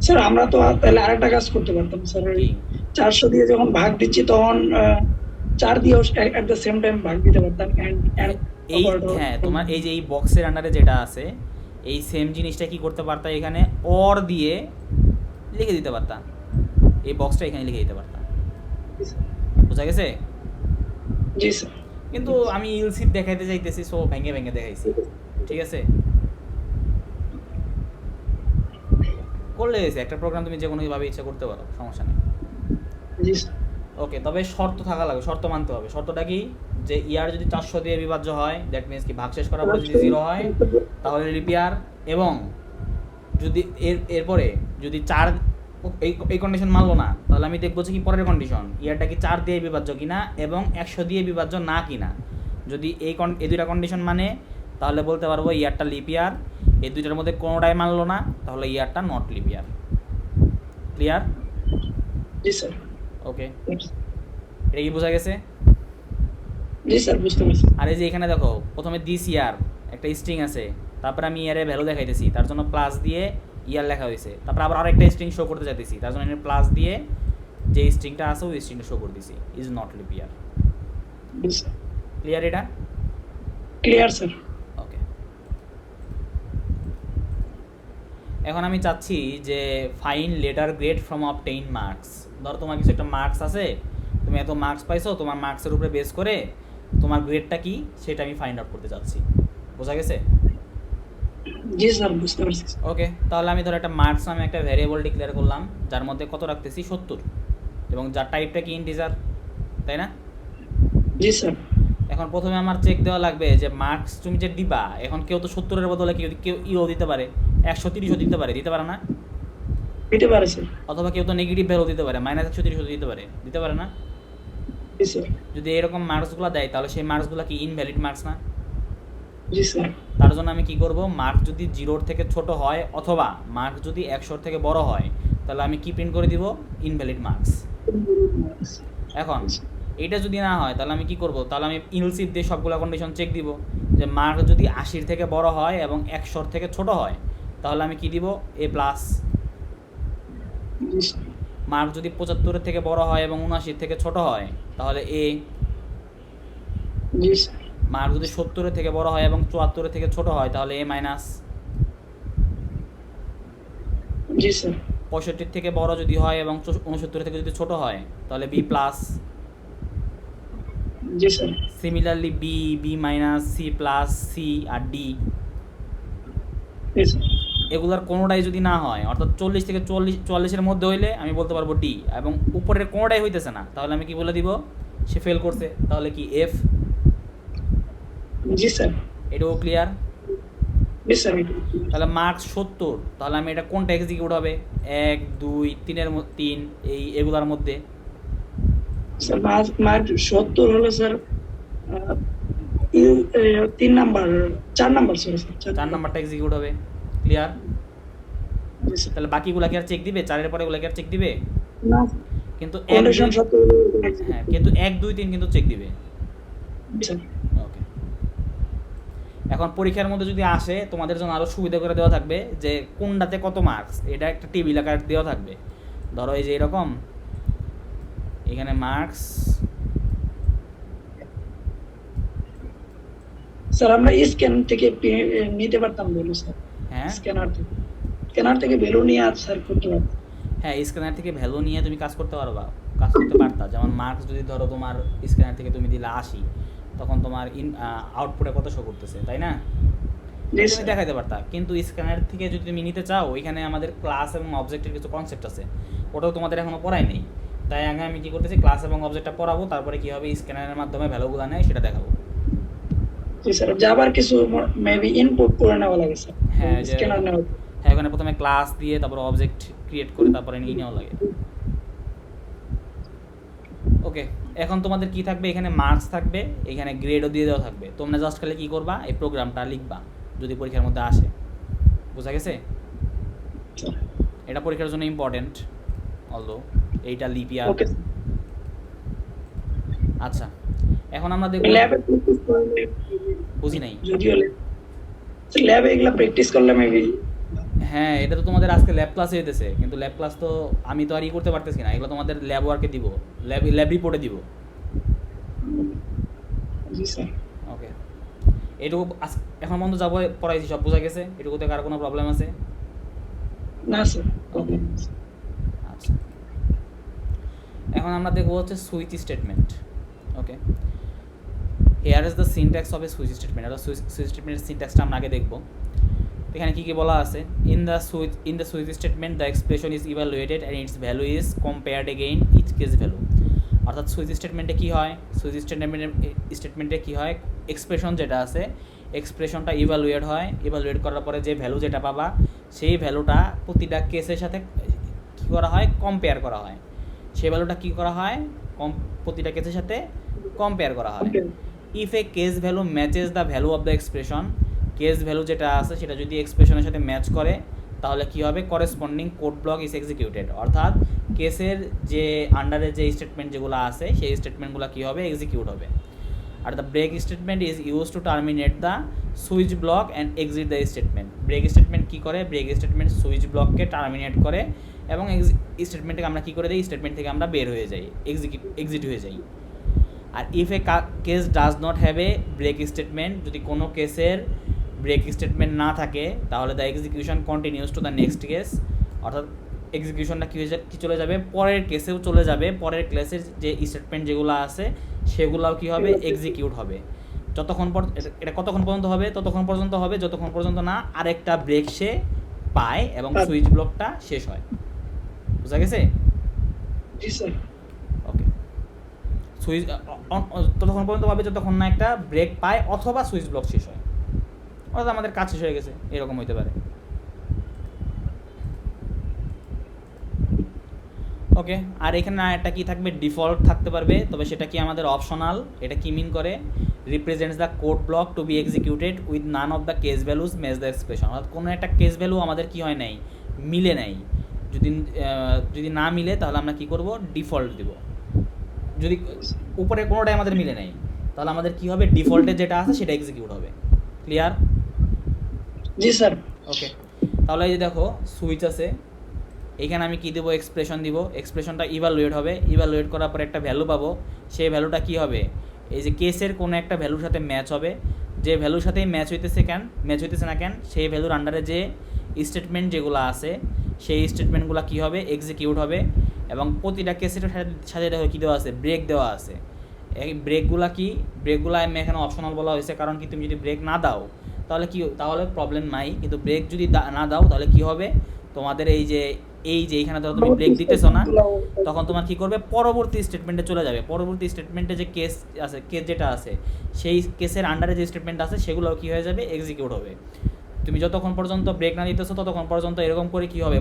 স্যার আমরা তো তাহলে আরেকটা কাজ করতে পারতাম স্যার, কি? 400 দিয়ে যখন ভাগ দিচ্ছি তখন 4 দিয়েও এট দ্য সেম টাইম ভাগ দিতে পারতাম। এই হ্যাঁ, তোমার এই যে এই বক্সের আন্ডারে যেটা আছে, এই সেম জিনিসটা কি করতে পারতাম? এখানে অর দিয়ে লিখে দিতে পারতাম, এই বক্সটা এখানে লিখে দিতে পারতাম। বোঝা গেছে? জি স্যার। কিন্তু আমি ইলসিপ দেখাইতে চাইতেছি, সো ভেঙে ভেঙে দেখাইছি, ঠিক আছে? করলে হয়েছে, একটা প্রোগ্রাম তুমি যে কোনোভাবে ইচ্ছা করতে পারো, সমস্যা নেই। জি স্যার। ওকে, তবে শর্ত থাকা লাগবে, শর্ত মানতে হবে। শর্তটা কি? যে ইয়ার যদি 400 দিয়ে বিভাজ্য হয়, দ্যাট মিনস কি ভাগশেষ করার পরে যদি 0 হয় তাহলে লিপ ইয়ার, এবং যদি এরপরে যদি 4 এই কন্ডিশন মানলো না, তাহলে আমি দেখবো যে কি পরের কন্ডিশন, ইয়ারটা কি 4 দিয়ে বিভাজ্য কিনা এবং 100 দিয়ে বিভাজ্য না কিনা। যদি এই দুইটা কন্ডিশন মানে, তাহলে বলতে পারবো ইয়ারটা লিপ ইয়ার। এই দুইটার মধ্যে কোনোটাই মানলো না, তাহলে ইয়ারটা নট লিপ ইয়ার। ক্লিয়ার? জি স্যার। ওকে, এটা কি বোঝা গেছে? জি স্যার, বুঝতে পারছি। আর এই যে এখানে দেখো, প্রথমে দিস ইয়ার একটা স্ট্রিং আছে, তারপরে আমি ইয়ারে ভ্যালু দেখাইতেছি, তার জন্য প্লাস দিয়ে ইয়ার লেখা হয়েছে। তারপর আবার আরেকটা স্ট্রিং শো করতে চাইতেছি, তার জন্য এখানে প্লাস দিয়ে যে স্ট্রিংটা আছে ওই স্ট্রিংটা শো করে দিছি, ইজ নট লিপ ইয়ার। জি স্যার। ক্লিয়ার এটা? Clear sir. ওকে, এখন আমি চাচ্ছি যে find letter grade from obtain marks. ধরো তোমার কিছু একটা মার্কস আছে, তুমি এত মার্কস পাইছো, তোমার মার্কসের উপরে বেস করে তোমার গ্রেডটা কি সেটা আমি ফাইন্ড আউট করতে চাচ্ছি। বোঝা গেছে? জি স্যার, বুঝতে পারছি। ওকে, তাহলে আমি ধরো একটা মার্কস নামে একটা ভ্যারিয়েবল ডিক্লেয়ার করলাম, যার মধ্যে কত রাখতেছি? 70, এবং যার টাইপটা কি ইন্টিজার, তাই না? জি স্যার। এখন প্রথমে আমার চেক দেওয়া লাগবে যে মার্কস তুমি যে দিবা, এখন কেউ তো 70-এর বদলে কেউ ইও দিতে পারে, 130ও দিতে পারে, দিতে পারে না? দিতে পারে স্যার। অথবা কেউ তো নেগেটিভ ভ্যালু দিতে পারে, -130 দিতে পারে না? জি স্যার। যদি এরকম মার্কসগুলো দেয়, তাহলে সেই মার্কসগুলো কি ইনভ্যালিড মার্কস না? জি স্যার। তার জন্য আমি কি করব? মার্ক যদি 0-র থেকে ছোট হয় অথবা মার্ক যদি 100-র থেকে বড় হয়, তাহলে আমি কি প্রিন্ট করে দিব? Invalid marks. এখন এইটা যদি না হয়, তাহলে আমি কি করব? তাহলে আমি ইলসিফ দিয়ে সবগুলো কন্ডিশন চেক দিব, যে মার্ক যদি 80-র থেকে বড় হয় এবং 100-র থেকে ছোট হয়, তাহলে আমি কি দিব? এ প্লাস। জি স্যার। মার্ক যদি 75-এর থেকে বড় হয় এবং 79-র থেকে ছোট হয়, তাহলে এ। জি স্যার। মার্ক যদি 70-এর থেকে বড় হয় এবং 74-এর থেকে ছোট হয়, তাহলে এ মাইনাস। জি স্যার। 65-এর থেকে বড় যদি হয় এবং 69-এর থেকে যদি ছোট হয়, তাহলে বি প্লাস। জি sir. Similarly B minus, C plus, C আর ডি, জি স্যার। এগুলার কোনোটাই যদি না হয়, অর্থাৎ 40 থেকে 44-এর মধ্যে হইলে আমি বলতে পারবো ডি, এবং উপরের কোনোটাই হইতেছে না, তাহলে আমি কি বলে দিব? সে ফেল করছে, তাহলে কি এফ। জি স্যার। এটাও ক্লিয়ার? জি স্যার। তাহলে মার্কস 70, তাহলে আমি এটা কোনটা এক্সিকিউট হবে? 1, 2, 3 এগুলার মধ্যে। স্যার মার্ক 70 হলো sir 3 number 4 number, sorry sir 4 নাম্বারটা এক্সিকিউট হবে। ক্লিয়ার? জি জি স্যার। তাহলে বাকিগুলা কি আর চেক দিবে? 4 এর পরে গুলা কি আর চেক দিবে? না কিন্তু 1 কন্ডিশন 2 সত্য হ্যাঁ, কিন্তু 1 2 3 কিন্তু চেক দিবে। স্যার। ওকে। এখন পরীক্ষার মধ্যে যদি আসে, তোমাদের জন্য আরো সুবিধা করে দেওয়া থাকবে যে কোনটাতে কত মার্কস, এটা একটা টেবিল আকারে দেওয়া থাকবে। ধরো এই যে এরকম, এখানে মার্কস, স্যার আমরা স্ক্যান থেকে নিতে পারতাম ভ্যালু স্যার, হ্যাঁ স্ক্যানার থেকে ভ্যালু নিয়ে আর স্যার করতে পারতাম। হ্যাঁ, স্ক্যানার থেকে ভ্যালু নিয়ে তুমি কাজ করতে পারবা, কাজ করতে পারতা। যেমন মার্কস যদি ধরো তোমার স্ক্যানার থেকে তুমি দিলে 80, তখন তোমার আউটপুটে কত শো করতেছে, তাই না? জি তুমি স্যার। দেখাইতে পারতা। কিন্তু স্ক্যানার থেকে যদি তুমি নিতে চাও, ওইখানে আমাদের ক্লাস এবং অবজেক্টের কিছু কনসেপ্ট আছে, ওটাও তোমাদের এখনো পড়াই নেই। তাই আগে আমি কি করতেছি, ক্লাস এবং অবজেক্টটা পড়াবো, তারপরে কীভাবে স্ক্যানারের মাধ্যমে ভ্যালুগুলো নেয় সেটা দেখাবো। জি স্যার, জাভার কিছু মেবি ইনপুট করে নেওয়া লাগে স্যার, হ্যাঁ, যে স্ক্যানার নেওয়া। হ্যাঁ, ওখানে প্রথমে ক্লাস দিয়ে তারপর অবজেক্ট ক্রিয়েট করে তারপরে নিয়ে নেওয়া লাগে। ওকে, এখন তোমাদের কি থাকবে, এখানে মার্কস থাকবে, এখানে গ্রেডও দিয়ে দেওয়া থাকবে। তোমরা জাস্ট খালি কী করবা, এই প্রোগ্রামটা লিখবা যদি পরীক্ষার মধ্যে আসে। বোঝা গেছে? এটা পরীক্ষার জন্য ইম্পর্টেন্ট, অলদো এইটা লিপিয়ার। ওকে আচ্ছা, এখন আমরা দেখব, ল্যাবে প্র্যাকটিস করলে, বুঝি নাই। যদিও ল্যাবে এগুলা প্র্যাকটিস করলে মেবি। হ্যাঁ, এটা তো তোমাদের আজকে ল্যাব ক্লাসে হইতেছে, কিন্তু ল্যাব ক্লাস তো আমি তো আর করতে পারতেছি না, এগুলো তোমাদের ল্যাব ওয়ার্কে দিব, ল্যাব রিপোর্টে দিব। জি স্যার। ওকে, এটুকু এখন পর্যন্ত যাবো পড়াইছি, সব বোঝা গেছে? এটুকুতে কার কোনো প্রবলেম আছে? না স্যার। ওকে, আচ্ছা। এখন আমরা দেখবো হচ্ছে switch statement. Okay, hair is the syntax of A switch statement. এটা সুইচ স্টেটমেন্টের সিনট্যাক্সটা আমরা আগে দেখবো। এখানে কী কী বলা আছে, in the switch statement the expression is evaluated and its value is compared again each case value. অর্থাৎ সুইচ স্টেটমেন্টে কী হয়, সুইচ স্টেটমেন্টে কী হয়, এক্সপ্রেশন যেটা আছে, এক্সপ্রেশনটা ইভ্যালুয়েট হয়, ইভ্যালুয়েট করার পরে যে ভ্যালু যেটা পাবা, সেই ভ্যালুটা প্রতিটা কেসের সাথে কী করা হয়, কম্পেয়ার করা হয়। সেই ভ্যালুটা কী করা হয়, প্রতিটা কেসের সাথে কম্পেয়ার করা হয়। If a case value matches the value of the expression, case value যেটা আছে সেটা যদি এক্সপ্রেশনের সাথে ম্যাচ করে, তাহলে কী হবে, corresponding code block is executed. অর্থাৎ কেসের যে আন্ডারে যে স্টেটমেন্ট যেগুলো আছে, সেই স্টেটমেন্টগুলো কী হবে, এক্সিকিউট হবে। আর the break statement is use to terminate the switch block and exit the statement. Break statement কী করে, ব্রেক স্টেটমেন্ট সুইচ ব্লককে টার্মিনেট করে এবং স্টেটমেন্টকে আমরা কী করে দিই, স্টেটমেন্ট থেকে আমরা বের হয়ে যাই, এক্সিট হয়ে যাই। আর if a case does not have a break statement, যদি কোনো কেসের ব্রেক স্টেটমেন্ট না থাকে, তাহলে the execution continues to the next case. অর্থাৎ এক্সিকিউশনটা কী চলে যাবে, পরের কেসেও চলে যাবে, পরের কেসের যে স্টেটমেন্ট যেগুলো আছে সেগুলোও কী হবে, এক্সিকিউট হবে। যতক্ষণ এটা কতক্ষণ পর্যন্ত হবে, ততক্ষণ পর্যন্ত হবে যতক্ষণ পর্যন্ত না আরেকটা ব্রেক সে পায় এবং সুইচ ব্লকটা শেষ হয়। বুঝা গেছে? জি স্যার। ওকে, সুইচ ততক্ষণ পর্যন্ত পাবে যতক্ষণ না একটা ব্রেক পায় অথবা সুইচ ব্লক শেষ হয়। অর্থাৎ আমাদের কাজ শেষ হয়ে গেছে, এরকম হইতে পারে। ওকে, আর এখানে একটা কি থাকবে, ডিফল্ট থাকতে পারবে, তবে সেটা কি আমাদের অপশনাল। এটা কি মিন করে, represents the code block to be executed with none of the case values match the expression. অর্থাৎ কোনো একটা কেস ভ্যালু আমাদের কি হয় নাই, মিলে নাই। যদি না মিলে তাহলে আমরা কি করব, ডিফল্ট দিব। যদি উপরে কোনোটাই আমাদের মিলে নাই, তাহলে আমাদের কি হবে, ডিফল্টে যেটা আছে সেটা এক্সিকিউট হবে। ক্লিয়ার? জি স্যার। ওকে, তাহলে এই যে দেখো সুইচ আছে, এখানে আমি কি দেবো, এক্সপ্রেশন দিব। এক্সপ্রেশনটা ইভ্যালুয়েট হবে, ইভ্যালুয়েট করার পরে একটা ভ্যালু পাবো। সেই ভ্যালুটা কি হবে, এই যে কেসের কোনো একটা ভ্যালুর সাথে ম্যাচ হবে। যে ভ্যালুর সাথে ম্যাচ হইতেছে না কেন, সেই ভ্যালুর আন্ডারে যে স্টেটমেন্ট যেগুলো আছে, সেই স্টেটমেন্টগুলো কী হবে, এক্সিকিউট হবে। এবং প্রতিটা কেসের সাথে দেখো কী দেওয়া আছে, ব্রেক দেওয়া আছে। এই ব্রেকগুলো আমি এখানে অপশনাল বলা হয়েছে, কারণ কি তুমি যদি ব্রেক না দাও তাহলে প্রবলেম নাই, কিন্তু ব্রেক যদি না দাও তাহলে কি হবে, তোমাদের এই যে এইখানে ধরো তুমি ব্রেক দিতেছো না, তখন তোমার কি করবে, পরবর্তী স্টেটমেন্টে চলে যাবে। পরবর্তী স্টেটমেন্টে যে কেস যেটা আছে, সেই কেসের আন্ডারে যে স্টেটমেন্ট আছে সেগুলো কি হয়ে যাবে, এক্সিকিউট হবে। তুমি যতক্ষণ পর্যন্ত ব্রেক না দিতেছো ততক্ষণ পর্যন্ত এরকম করে কি হবে,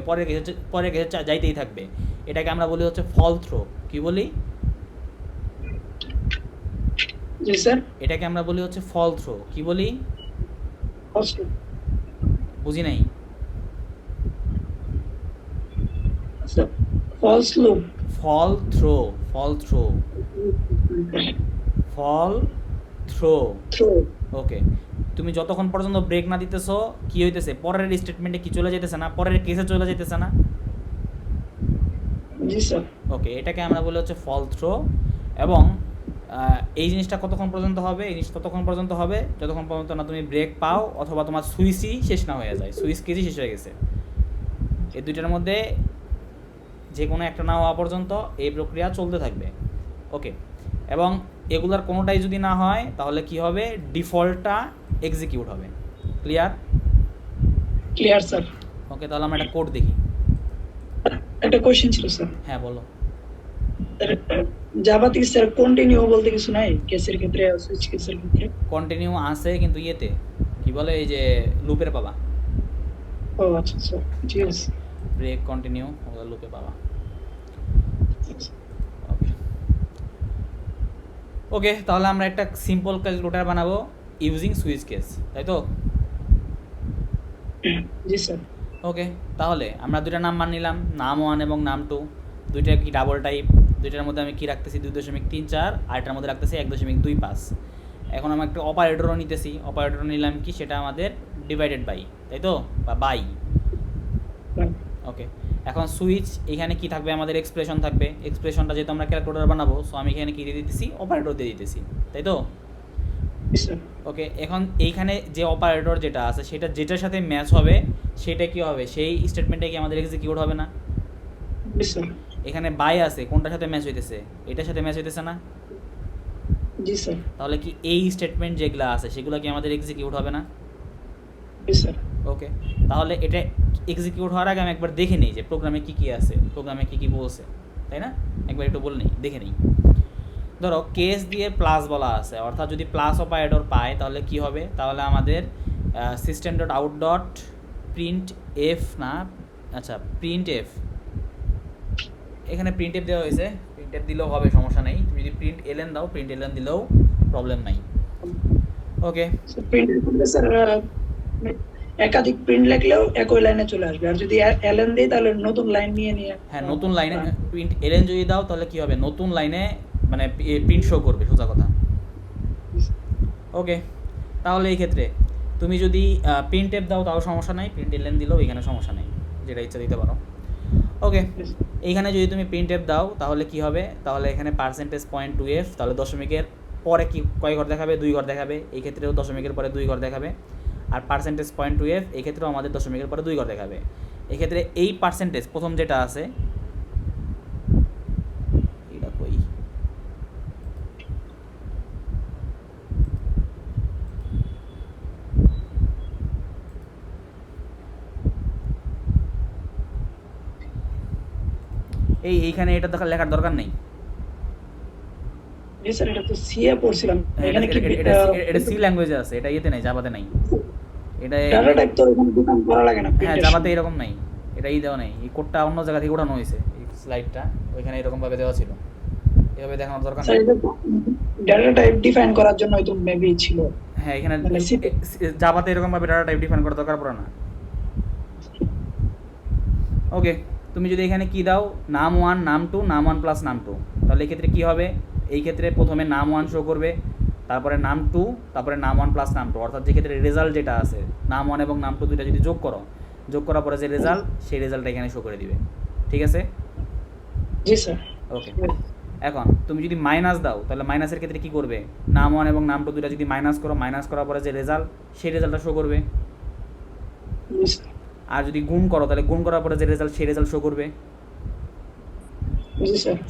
পরের কেসে যাইতেই থাকবে। এটাকে আমরা বলি হচ্ছে ফল থ্রো। কি বলি? জি স্যার। এটাকে আমরা বলি হচ্ছে ফল থ্রো। কি বলি? বুঝি নাই। false loop. ফল থ্রো, ফল থ্রো, ফল থ্রো। Throw. ওকে, তুমি যতক্ষণ পর্যন্ত ব্রেক না দিতেছো কি হইতেছে, পরের স্টেটমেন্টে কি চলে যেতেছে না, পরের কেসে চলে যেতেছে না। জি স্যার। ওকে, এটাকে আমরা বলি হচ্ছে ফল থ্রো। এবং এই জিনিসটা কতক্ষণ পর্যন্ত হবে, এই জিনিস ততক্ষণ পর্যন্ত হবে যতক্ষণ পর্যন্ত না তুমি ব্রেক পাও অথবা তোমার সুইচই শেষ না হয়ে যায়, সুইচ কেসই শেষ হয়ে গেছে। এই দুইটার মধ্যে যে কোনো একটা না হওয়া পর্যন্ত এই প্রক্রিয়া চলতে থাকবে। ওকে, এবং এগুলার কোনোটাই যদি না হয় তাহলে কি হবে, ডিফল্টটা এক্সিকিউট হবে। ক্লিয়ার? Clear sir. ওকে, তাহলে আমরা একটা কোড দেখি। একটা কোশ্চেন ছিল স্যার। হ্যাঁ বলো। জাভাতে কি স্যার কন্টিনিউ বলতে কিছু নাই কেসের ক্ষেত্রে, সুইচ কেসের ক্ষেত্রে? কন্টিনিউ আছে কিন্তু ইয়েতে কি বলে, এই যে লুপের পাবা। ও আচ্ছা স্যার, ঠিক আছে। ব্রেক কন্টিনিউ ওগুলো লুপে পাবা। ওকে ওকে, তাহলে আমরা একটা সিম্পল ক্যালকুলেটর বানাবো ইউজিং সুইচ কেস, তাই তো? জি স্যার। ওকে, তাহলে আমরা দুইটা নাম্বার নিলাম, নাম 1 এবং নাম 2। দুইটা কি ডাবল টাইপ, দুইটার মধ্যে আমি কি রাখতেছি 2.34, আর এটার মধ্যে রাখতেছি 1.25। এখন আমি একটা অপারেটরও নিতেছি, অপারেটর নিলাম কি, সেটা আমাদের ডিভাইডেড বাই, তাই তো, বা বাই। ওকে, এখন সুইচ এখানে কি থাকবে, আমাদের এক্সপ্রেশন থাকবে। এক্সপ্রেশনটা যেহেতু আমরা ক্যালকুলেটর বানাবো, সো আমি এখানে কি দিয়ে দিতেছি, অপারেটর দিয়ে দিতেছি, তাই তো? ওকে, এখন এইখানে যে অপারেটর যেটা আছে সেটা যেটার সাথে ম্যাচ হবে সেটা কি হবে, সেই স্টেটমেন্টে কি আমাদের এক্সিকিউট হবে না? এখানে বাই আছে, কোনটার সাথে ম্যাচ হইতেছে, এটার সাথে ম্যাচ হইতেছে না? জি স্যার। তাহলে কি এই স্টেটমেন্ট যেগুলো আছে সেগুলো কি আমাদের এক্সিকিউট হবে না? জি স্যার। ওকে, তাহলে এটা এক্সিকিউট হওয়ার আগে আমি একবার দেখে নিই যে প্রোগ্রামে কি কি আছে, প্রোগ্রামে কি কি বলছে, তাই না? একবার একটু বলে নিই, দেখে নিই। ধরো কেস দিয়ে প্লাস বলা আছে, অর্থাৎ যদি প্লাস অপারেটর পায় তাহলে কি হবে, তাহলে আমাদের system dot out dot print F না, আচ্ছা প্রিন্ট এফ, এখানে প্রিন্ট এফ দেওয়া হয়েছে, প্রিন্ট এফ দিলেও হবে, সমস্যা নেই। তুমি যদি প্রিন্ট এলএন দাও, প্রিন্ট এলএন দিলেও প্রবলেম নাই। ওকে, প্রিন্ট করলে স্যার একাধিক প্রিন্ট লিখলেও একই লাইনে চলে আসবে, আর যদি এলএন দেই তাহলে নতুন লাইন নিয়ে নিয়ে। হ্যাঁ, নতুন লাইনে প্রিন্ট এলএন যদি দাও তাহলে কি হবে, নতুন লাইনে মানে প্রিন্ট শো করবে, সোজা কথা। ওকে, তাহলে এই ক্ষেত্রে তুমি যদি প্রিন্ট এফ দাও তাও সমস্যা নাই, প্রিন্ট এলএন দিলেও এখানে সমস্যা নেই, যেটা ইচ্ছা দিতে পারো। ওকে, এইখানে যদি তুমি প্রিন্ট এফ দাও তাহলে কি হবে, তাহলে এখানে %.2f, তাহলে দশমিকের পরে কি কয় ঘর দেখাবে, 2 ঘর দেখাবে। এই ক্ষেত্রেও দশমিকের পরে 2 ঘর দেখাবে। আর %.2f এই ক্ষেত্রেও আমাদের দশমিকের পরে 2 ঘর দেখাবে। এক্ষেত্রে এই পার্সেন্টেজ প্রথম যেটা আছে, এটা কই, এইখানে এটা লেখার দরকার নেই। জি স্যার, এটা তো সি এ পড়ছিলাম। এখানে কি এটা সি ল্যাঙ্গুয়েজে আছে, এটা ইয়েতে নাই, জাভাতে নাই। এটা ডাটা টাইপ তো এখানে ডিফাইন করা লাগে না। হ্যাঁ, জাভাতে এরকম নাই, এটা দেওয়া নেই। এই কোডটা অন্য জায়গা থেকে ওঠানো হয়েছে, এই স্লাইডটা ওইখানে এরকম ভাবে দেওয়া ছিল, এভাবে দেখানোর দরকার নেই। ডাটা টাইপ ডিফাইন করার জন্য হয়তো মেবি ছিল। হ্যাঁ, এখানে জাভাতে এরকম ভাবে ডাটা টাইপ ডিফাইন করার দরকার পড়ে না। ওকে, তুমি যদি এখানে কি দাও, নাম 1 নাম 2 নাম 1 প্লাস নাম 2, তাহলে এই ক্ষেত্রে কি হবে, এই ক্ষেত্রে প্রথমে নাম 1 শো করবে, তারপরে নাম 2, তারপরে নাম 1 প্লাস নাম 2, অর্থাৎ যে ক্ষেত্রে রেজাল্ট যেটা আছে নাম 1 এবং নাম 2 দুইটা যদি যোগ করার পরে যে রেজাল্ট, সেই রেজাল্টটা এখানে শো করে দিবে। ঠিক আছে? জি স্যার। ওকে, এখন তুমি যদি মাইনাস দাও তাহলে মাইনাসের ক্ষেত্রে কি করবে, নাম 1 এবং নাম 2 দুইটা যদি মাইনাস করার পরে যে রেজাল্ট, সেই রেজাল্টটা শো করবে। আর যদি গুণ করো তাহলে গুণ করার পরে যে রেজাল্ট, সেই রেজাল্ট শো করবে,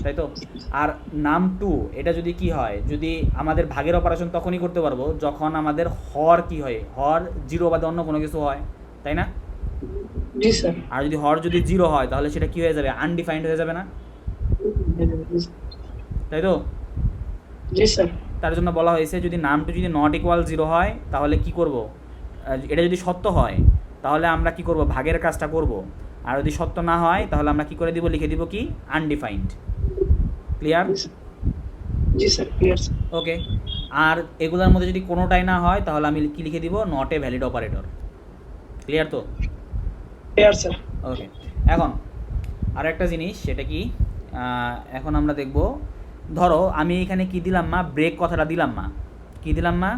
তাই তো? আর নাম 2 এটা যদি কি হয়, যদি আমাদের ভাগের অপারেশন তখনই করতে পারবো যখন আমাদের হর কি হয়, হর 0 বাদে অন্য কোনো কিছু হয়, তাই না? জি স্যার। আর যদি হর যদি 0 হয় তাহলে সেটা কি হয়ে যাবে, আনডিফাইন্ড হয়ে যাবে না, তাই তো? জি স্যার। তার জন্য বলা হয়েছে যদি নাম 2 যদি নট ইকুয়াল 0 হয় তাহলে কি করব, এটা যদি সত্য হয় তাহলে আমরা কি করব, ভাগের কাজটা করব। আর যদি সত্য না হয় তাহলে আমরা কি করে দিব, লিখে দিব কি, আনডিফাইন্ড। ক্লিয়ার? জি স্যার, ক্লিয়ার। ওকে, আর এগুলোর মধ্যে যদি কোনোটাই না হয় তাহলে আমি কি লিখে দিব, not a valid operator. Clear তো? Clear sir. ওকে, এখন আর একটা জিনিস সেটা কি, এখন আমরা দেখব, ধরো আমি এখানে কি দিলাম মা, ব্রেক কথাটা দিলাম মা, কি দিলাম মা,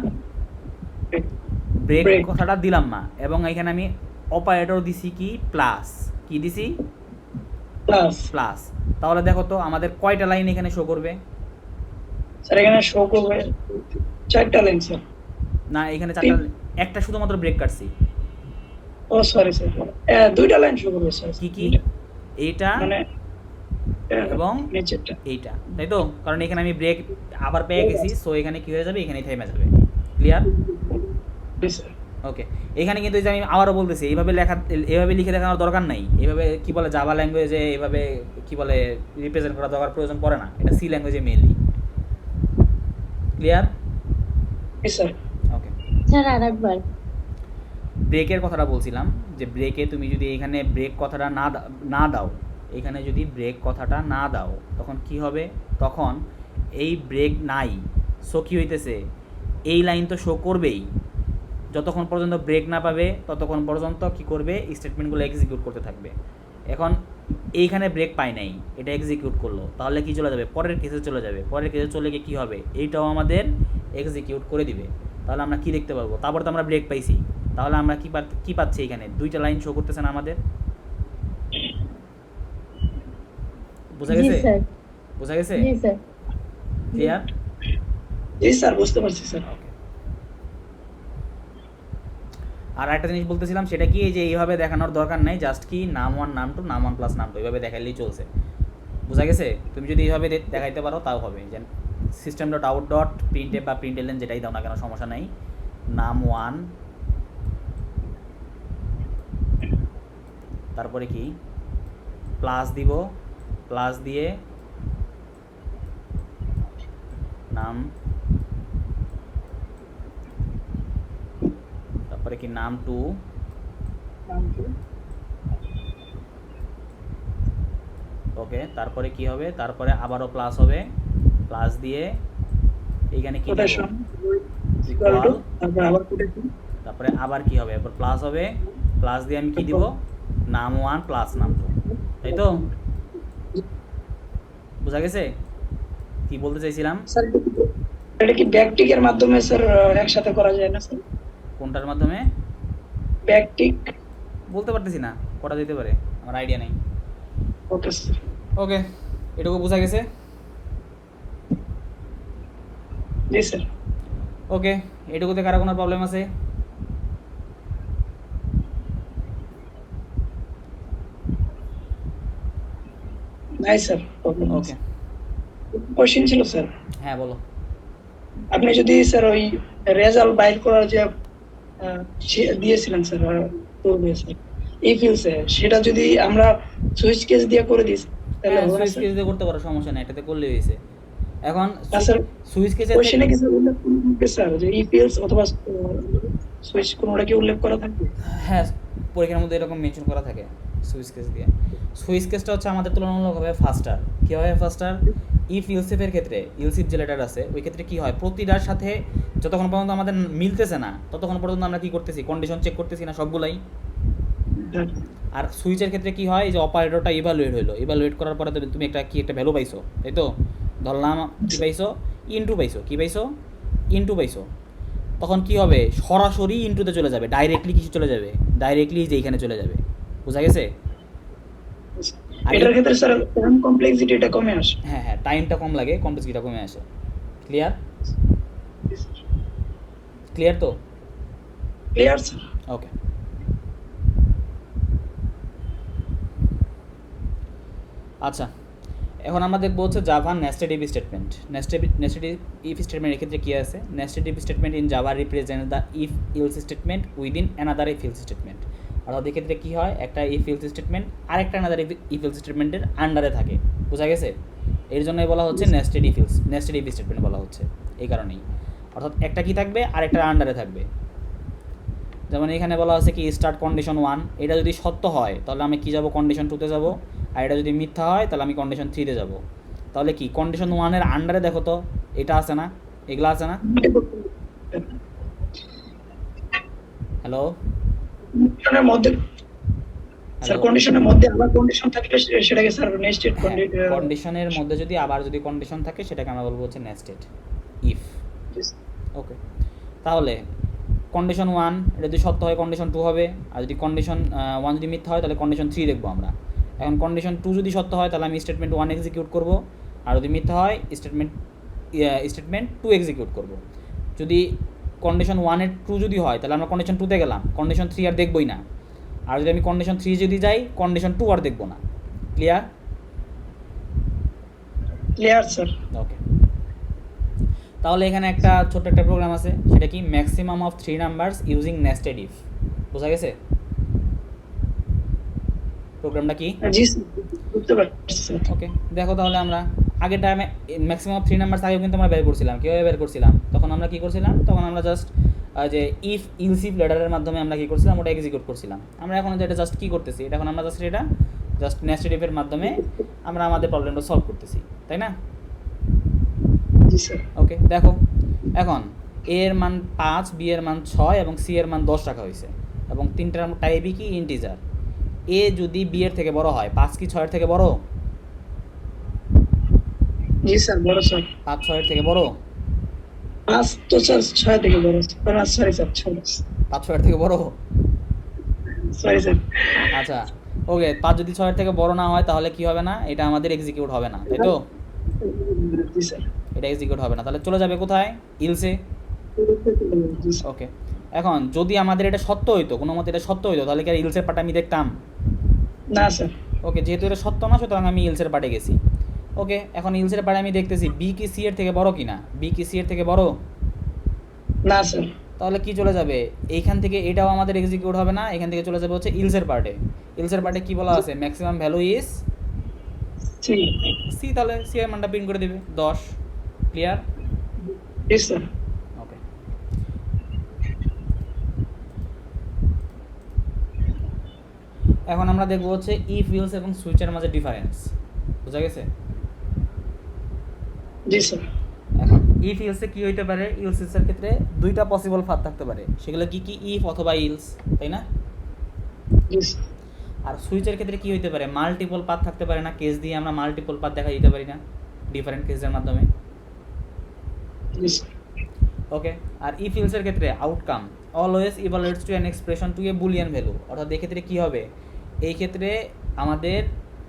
ব্রেক ব্রেক কথাটা দিলাম মা, এবং এখানে আমি অপারেটর দিছি কি প্লাস, কি দিছি প্লাস। প্লাস। তাহলে দেখো তো আমাদের কয়টা লাইন এখানে শো করবে? স্যার এখানে শো করবে 4টা লাইন স্যার। না, এখানে চারটা, একটা শুধুমাত্র ব্রেক কাটছি। ও সরি স্যার, 2টা লাইন শো করবে স্যার। কি কি? এইটা মানে এবং নিচেরটা। এইটা, তাই তো? কারণ এখানে আমি ব্রেক আবার পেয়ে গেছি, সো এখানে কি হয়ে যাবে, এখানেই থেমে যাবে। ক্লিয়ার? জি স্যার। ওকে, এখানে কিন্তু এই যে আমি আবারও বলতেছি, এইভাবে লেখা, এইভাবে লিখে দেখানোর দরকার নাই, এইভাবে কি বলে জাভা ল্যাঙ্গুয়েজে এইভাবে কি বলে রিপ্রেজেন্ট করা দরকার প্রয়োজন পড়ে না, এটা সি ল্যাঙ্গুয়েজে মেইনলি। ক্লিয়ার? জি স্যার। ওকে, স্যার আরেকবার। ব্রেকের কথাটা বলছিলাম, যে ব্রেকে তুমি যদি এখানে ব্রেক কথাটা না দাও, এখানে যদি ব্রেক কথাটা না দাও, তখন কি হবে, তখন এই ব্রেক নাই, শো কী হইতেছে, এই লাইন তো শো করবেই, যতক্ষণ পর্যন্ত ব্রেক না পাবে ততক্ষণ পর্যন্ত কি করবে, স্টেটমেন্টগুলো এক্সিকিউট করতে থাকবে। এখন এইখানে ব্রেক পায় নাই, এটা এক্সিকিউট করলো, তাহলে কি চলে যাবে, পরের কেসে চলে যাবে, পরের কেসে চলে গিয়ে কী হবে, এইটাও আমাদের এক্সিকিউট করে দিবে। তাহলে আমরা কি দেখতে পারবো, তারপর তো আমরা ব্রেক পাইছি, তাহলে আমরা কি পাচ্ছি, এখানে 2টা লাইন শো করতেছে না আমাদের? বোঝা জি গেছে? স্যার। বোঝা গেছে? জি স্যার। ক্লিয়ার? জি স্যার, বুঝতে পারছি স্যার। ওকে। আর একটা জিনিস বলতেছিলাম, সেটা কি, এই যে এইভাবে দেখানোর দরকার নাই, জাস্ট কি নাম 1 নাম 2 নাম 1 প্লাস নাম 2 এইভাবে দেখাইলেই চলছে। বোঝা গেছে? তুমি যদি এইভাবে দেখাইতে পারো তাও হবে, যে system dot out dot printf বা প্রিন্টএলএন যেটাই দাও না কেন সমস্যা নাই, নাম 1, তারপরে কি প্লাস দিব, প্লাস দিয়ে নাম, তারপরে কি নাম 2, ওকে, তারপরে কি হবে, তারপরে আবারও প্লাস হবে, প্লাস দিয়ে এইখানে কি দিব, কোটেশন ইকুয়াল ইকুয়াল, টু, তারপর আবার কোটেশন। তারপরে আবার কি হবে, এরপর প্লাস হবে, প্লাস দিয়ে আমি কি দিব, নাম 1 প্লাস নাম 2, তাই তো? বোঝা গেছে কি বলতে চাইছিলাম? স্যার এটা কি ব্যাকটিকের মাধ্যমে স্যার একসাথে করা যায় না স্যার? কোনটার মাধ্যমে ব্যাকটিক। বলতে পারতেছি না, করা যেতে পারে, আমার আইডিয়া নেই। Okay sir. ওকে, এটুকু বোঝা গেছে? জি স্যার। ওকে, এটুকুতে কারো কোনো প্রবলেম আছে? নাই স্যার। ওকে, কোশ্চেন ছিল স্যার, হ্যাঁ বলো। আপনি যদি স্যার ওই রেজাল্ট বাইর করার যে দিয়েছিলেন স্যার পূর্বে স্যার, এই ফিল্ডসে সেটা যদি আমরা সুইচ কেস দিয়ে করে দিই তাহলে হ্যাঁ, হবে না সুইচ স্যার? কেস দিয়ে করতে পারো, সমস্যা নেই, এটাতে করলেই হয়েছে। এখন না স্যার, সুইচ কেসের কোশ্চেনে কি স্যার উল্লেখ করবে স্যার যে ই ফিল্ডস অথবা সুইচ কোনটা কি উল্লেখ করা থাকবে? হ্যাঁ, পরীক্ষার মধ্যে এরকম মেনশন করা থাকে সুইচ কেস দিয়ে। সুইচ কেসটা হচ্ছে আমাদের তুলনামূলকভাবে ফাস্টার। কীভাবে ফাস্টার? ইফ ইলসিফের ক্ষেত্রে, ইলসিফ যে লেটার আছে ওই ক্ষেত্রে কী হয়, প্রতিটার সাথে যতক্ষণ পর্যন্ত আমাদের মিলতেছে না ততক্ষণ পর্যন্ত আমরা কী করতেছি, কন্ডিশন চেক করতেছি না সবগুলাই। আর সুইচের ক্ষেত্রে কী হয়, যে অপারেটরটা ইভালুয়েট হইলো, ইভালুয়েট করার পরে তুমি একটা ভ্যালু পাইছো, তাই তো? ধরলাম কী পাইছো, ইনটু পাইছো, কী পাইছো, ইনটু পাইছো, তখন কি হবে, সরাসরি ইনটুতে চলে যাবে, ডাইরেক্টলি কিছু চলে যাবে, ডাইরেক্টলি যে এখানে চলে যাবে। বোঝা গেছে? এটার ক্ষেত্রে স্যার টাইম কমপ্লেক্সিটিটা কমে আসে। হ্যাঁ হ্যাঁ, টাইমটা কম লাগে, কমপ্লেক্সিটিটা কমে আসে। ক্লিয়ার? ক্লিয়ার তো? Clear sir. ওকে, আচ্ছা, এখন আমরা দেখবো হচ্ছে Java nested if statement. Nested if statement এক্ষেত্রে কী আছে, nested if statement in Java represent the if else statement within another if else statement. অর্থাৎ এক্ষেত্রে কী হয়, একটা ইফ ইলস স্টেটমেন্ট আরেকটা অ্যানাদার ইফ ইলস স্টেটমেন্টের আন্ডারে থাকে। বোঝা গেছে? এর জন্যই বলা হচ্ছে নেস্টেড ইফ স্টেটমেন্ট বলা হচ্ছে, এই কারণেই। অর্থাৎ একটা কি থাকবে, আরেকটার আন্ডারে থাকবে। যেমন এখানে বলা হচ্ছে কি স্টার্ট কন্ডিশন 1, এটা যদি সত্য হয় তাহলে আমি কি যাব, কন্ডিশন 2তে যাব, আর এটা যদি মিথ্যা হয় তাহলে আমি কন্ডিশন 3তে যাব। তাহলে কি কন্ডিশন 1-এর আন্ডারে দেখো তো এটা আছে না, এগুলো আছে না? হ্যালো কন্ডিশনের মধ্যে স্যার কন্ডিশনের মধ্যে আবার কন্ডিশন থাকলে সেটাকে স্যার নেস্টেড কন্ডিশনের মধ্যে যদি আবার যদি কন্ডিশন থাকে সেটাকে আমরা বলবো হচ্ছে নেস্টেড ইফ। ওকে, তাহলে কন্ডিশন 1 এটা যদি সত্য হয় কন্ডিশন 2 হবে, আর যদি কন্ডিশন 1 যদি মিথ্যা হয় তাহলে কন্ডিশন 3 দেখবো আমরা। এখন কন্ডিশন 2 যদি সত্য হয় তাহলে আমি স্টেটমেন্ট 1 এক্সিকিউট করব, আর যদি মিথ্যা হয় স্টেটমেন্ট 2 এক্সিকিউট করব। যদি কন্ডিশন 1 এর ট্রু যদি হয় তাহলে আমরা কন্ডিশন 2 তে গেলাম, কন্ডিশন 3 আর দেখবই না। আর যদি আমি কন্ডিশন 3 যদি যাই কন্ডিশন 2 আর দেখবো না। ক্লিয়ার? Clear sir. ওকে, তাহলে এখানে একটা ছোট্ট একটা প্রোগ্রাম আছে, সেটা কি maximum of 3 numbers using nested if. বোঝা গেছে প্রোগ্রামটা কি? জি স্যার, বুঝতে পারছি স্যার। ওকে, দেখো তাহলে আমরা আগের টাইমে ম্যাক্সিমাম অফ 3 নাম্বারস আগেও কিন্তু আমরা বের করছিলাম। কীভাবে বের করছিলাম? তখন আমরা কী করছিলাম, তখন আমরা জাস্ট যে ইফ ইলসিফ লেটারের মাধ্যমে আমরা কী করছিলাম, ওটা এক্সিকিউট করছিলাম। আমরা এখন যেটা জাস্ট কী করতেছি, এটা এখন আমরা জাস্ট নেস্টেড ইফের মাধ্যমে আমরা আমাদের প্রবলেমটা সলভ করতেছি, তাই না? জি স্যার। ওকে, দেখো এখন এ এর মান 5, বি এর মান 6 এবং সি এর মান 10 রাখা হয়েছে, এবং তিনটার টাইপই কি ইন্টিজার। এ যদি বি এর থেকে বড় হয়, 5 কি 6 এর থেকে বড়? জি স্যার, বড় স্যার। 5 6 এর থেকে বড়? 5 তো স্যার 6 থেকে বড় স্যার। সরি স্যার, 5 6 এর থেকে বড়? Sorry sir. আচ্ছা, ওকে, 5 যদি 6 এর থেকে বড় না হয় তাহলে কি হবে না, এটা আমাদের এক্সিকিউট হবে না, তাই তো? জি স্যার। এটা এক্সিকিউট হবে না, তাহলে চলে যাবে কোথায়? ইলসে। জি স্যার। ওকে, এখন যদি আমাদের এটা সত্য হইতো, কোনো মতে এটা সত্য হইতো, তাহলে কি আর ইলসের পার্ট আমি দেখতাম? না স্যার। ওকে, যেহেতু এটা সত্য না, সুতরাং আমি ইলসের পার্টে গেছি। ওকে, এখন ইলসের পার্টে আমি দেখতেছি বি কি সি এর থেকে বড় কিনা। বি কি সি এর থেকে বড়? না স্যার। তাহলে কি চলে যাবে, এইখান থেকে এটাও আমাদের এক্সিকিউট হবে না, এখান থেকে চলে যাবে হচ্ছে ইলসের পার্টে। ইলসের পার্টে কি বলা আছে? Maximum value is G. C, তাহলে সি এর মানটা প্রিন্ট করে দিবে 10। ক্লিয়ার? জি স্যার। ওকে, এখন আমরা দেখবো হচ্ছে ইফ ইলস এবং সুইচের মাঝে ডিফারেন্স। বুঝা গেছে? জি স্যার। এখন ইফ ইলসে কি হইতে পারে, ইলসের ক্ষেত্রে দুইটা পসিবল পাথ থাকতে পারে, সেগুলো কি কি? ইফ অথবা ইলস, তাই না? জি স্যার। আর সুইচের ক্ষেত্রে কি হইতে পারে? মাল্টিপল পাথ থাকতে পারে না? কেস দিয়ে আমরা মাল্টিপল পাথ দেখা দিতে পারি না ডিফারেন্ট কেসের মাধ্যমে? জি স্যার। ওকে, আর ইফ ইলসের ক্ষেত্রে outcome always evaluates to an expression to a Boolean value. অর্থাৎ এই ক্ষেত্রে কী হবে, এই ক্ষেত্রে আমাদের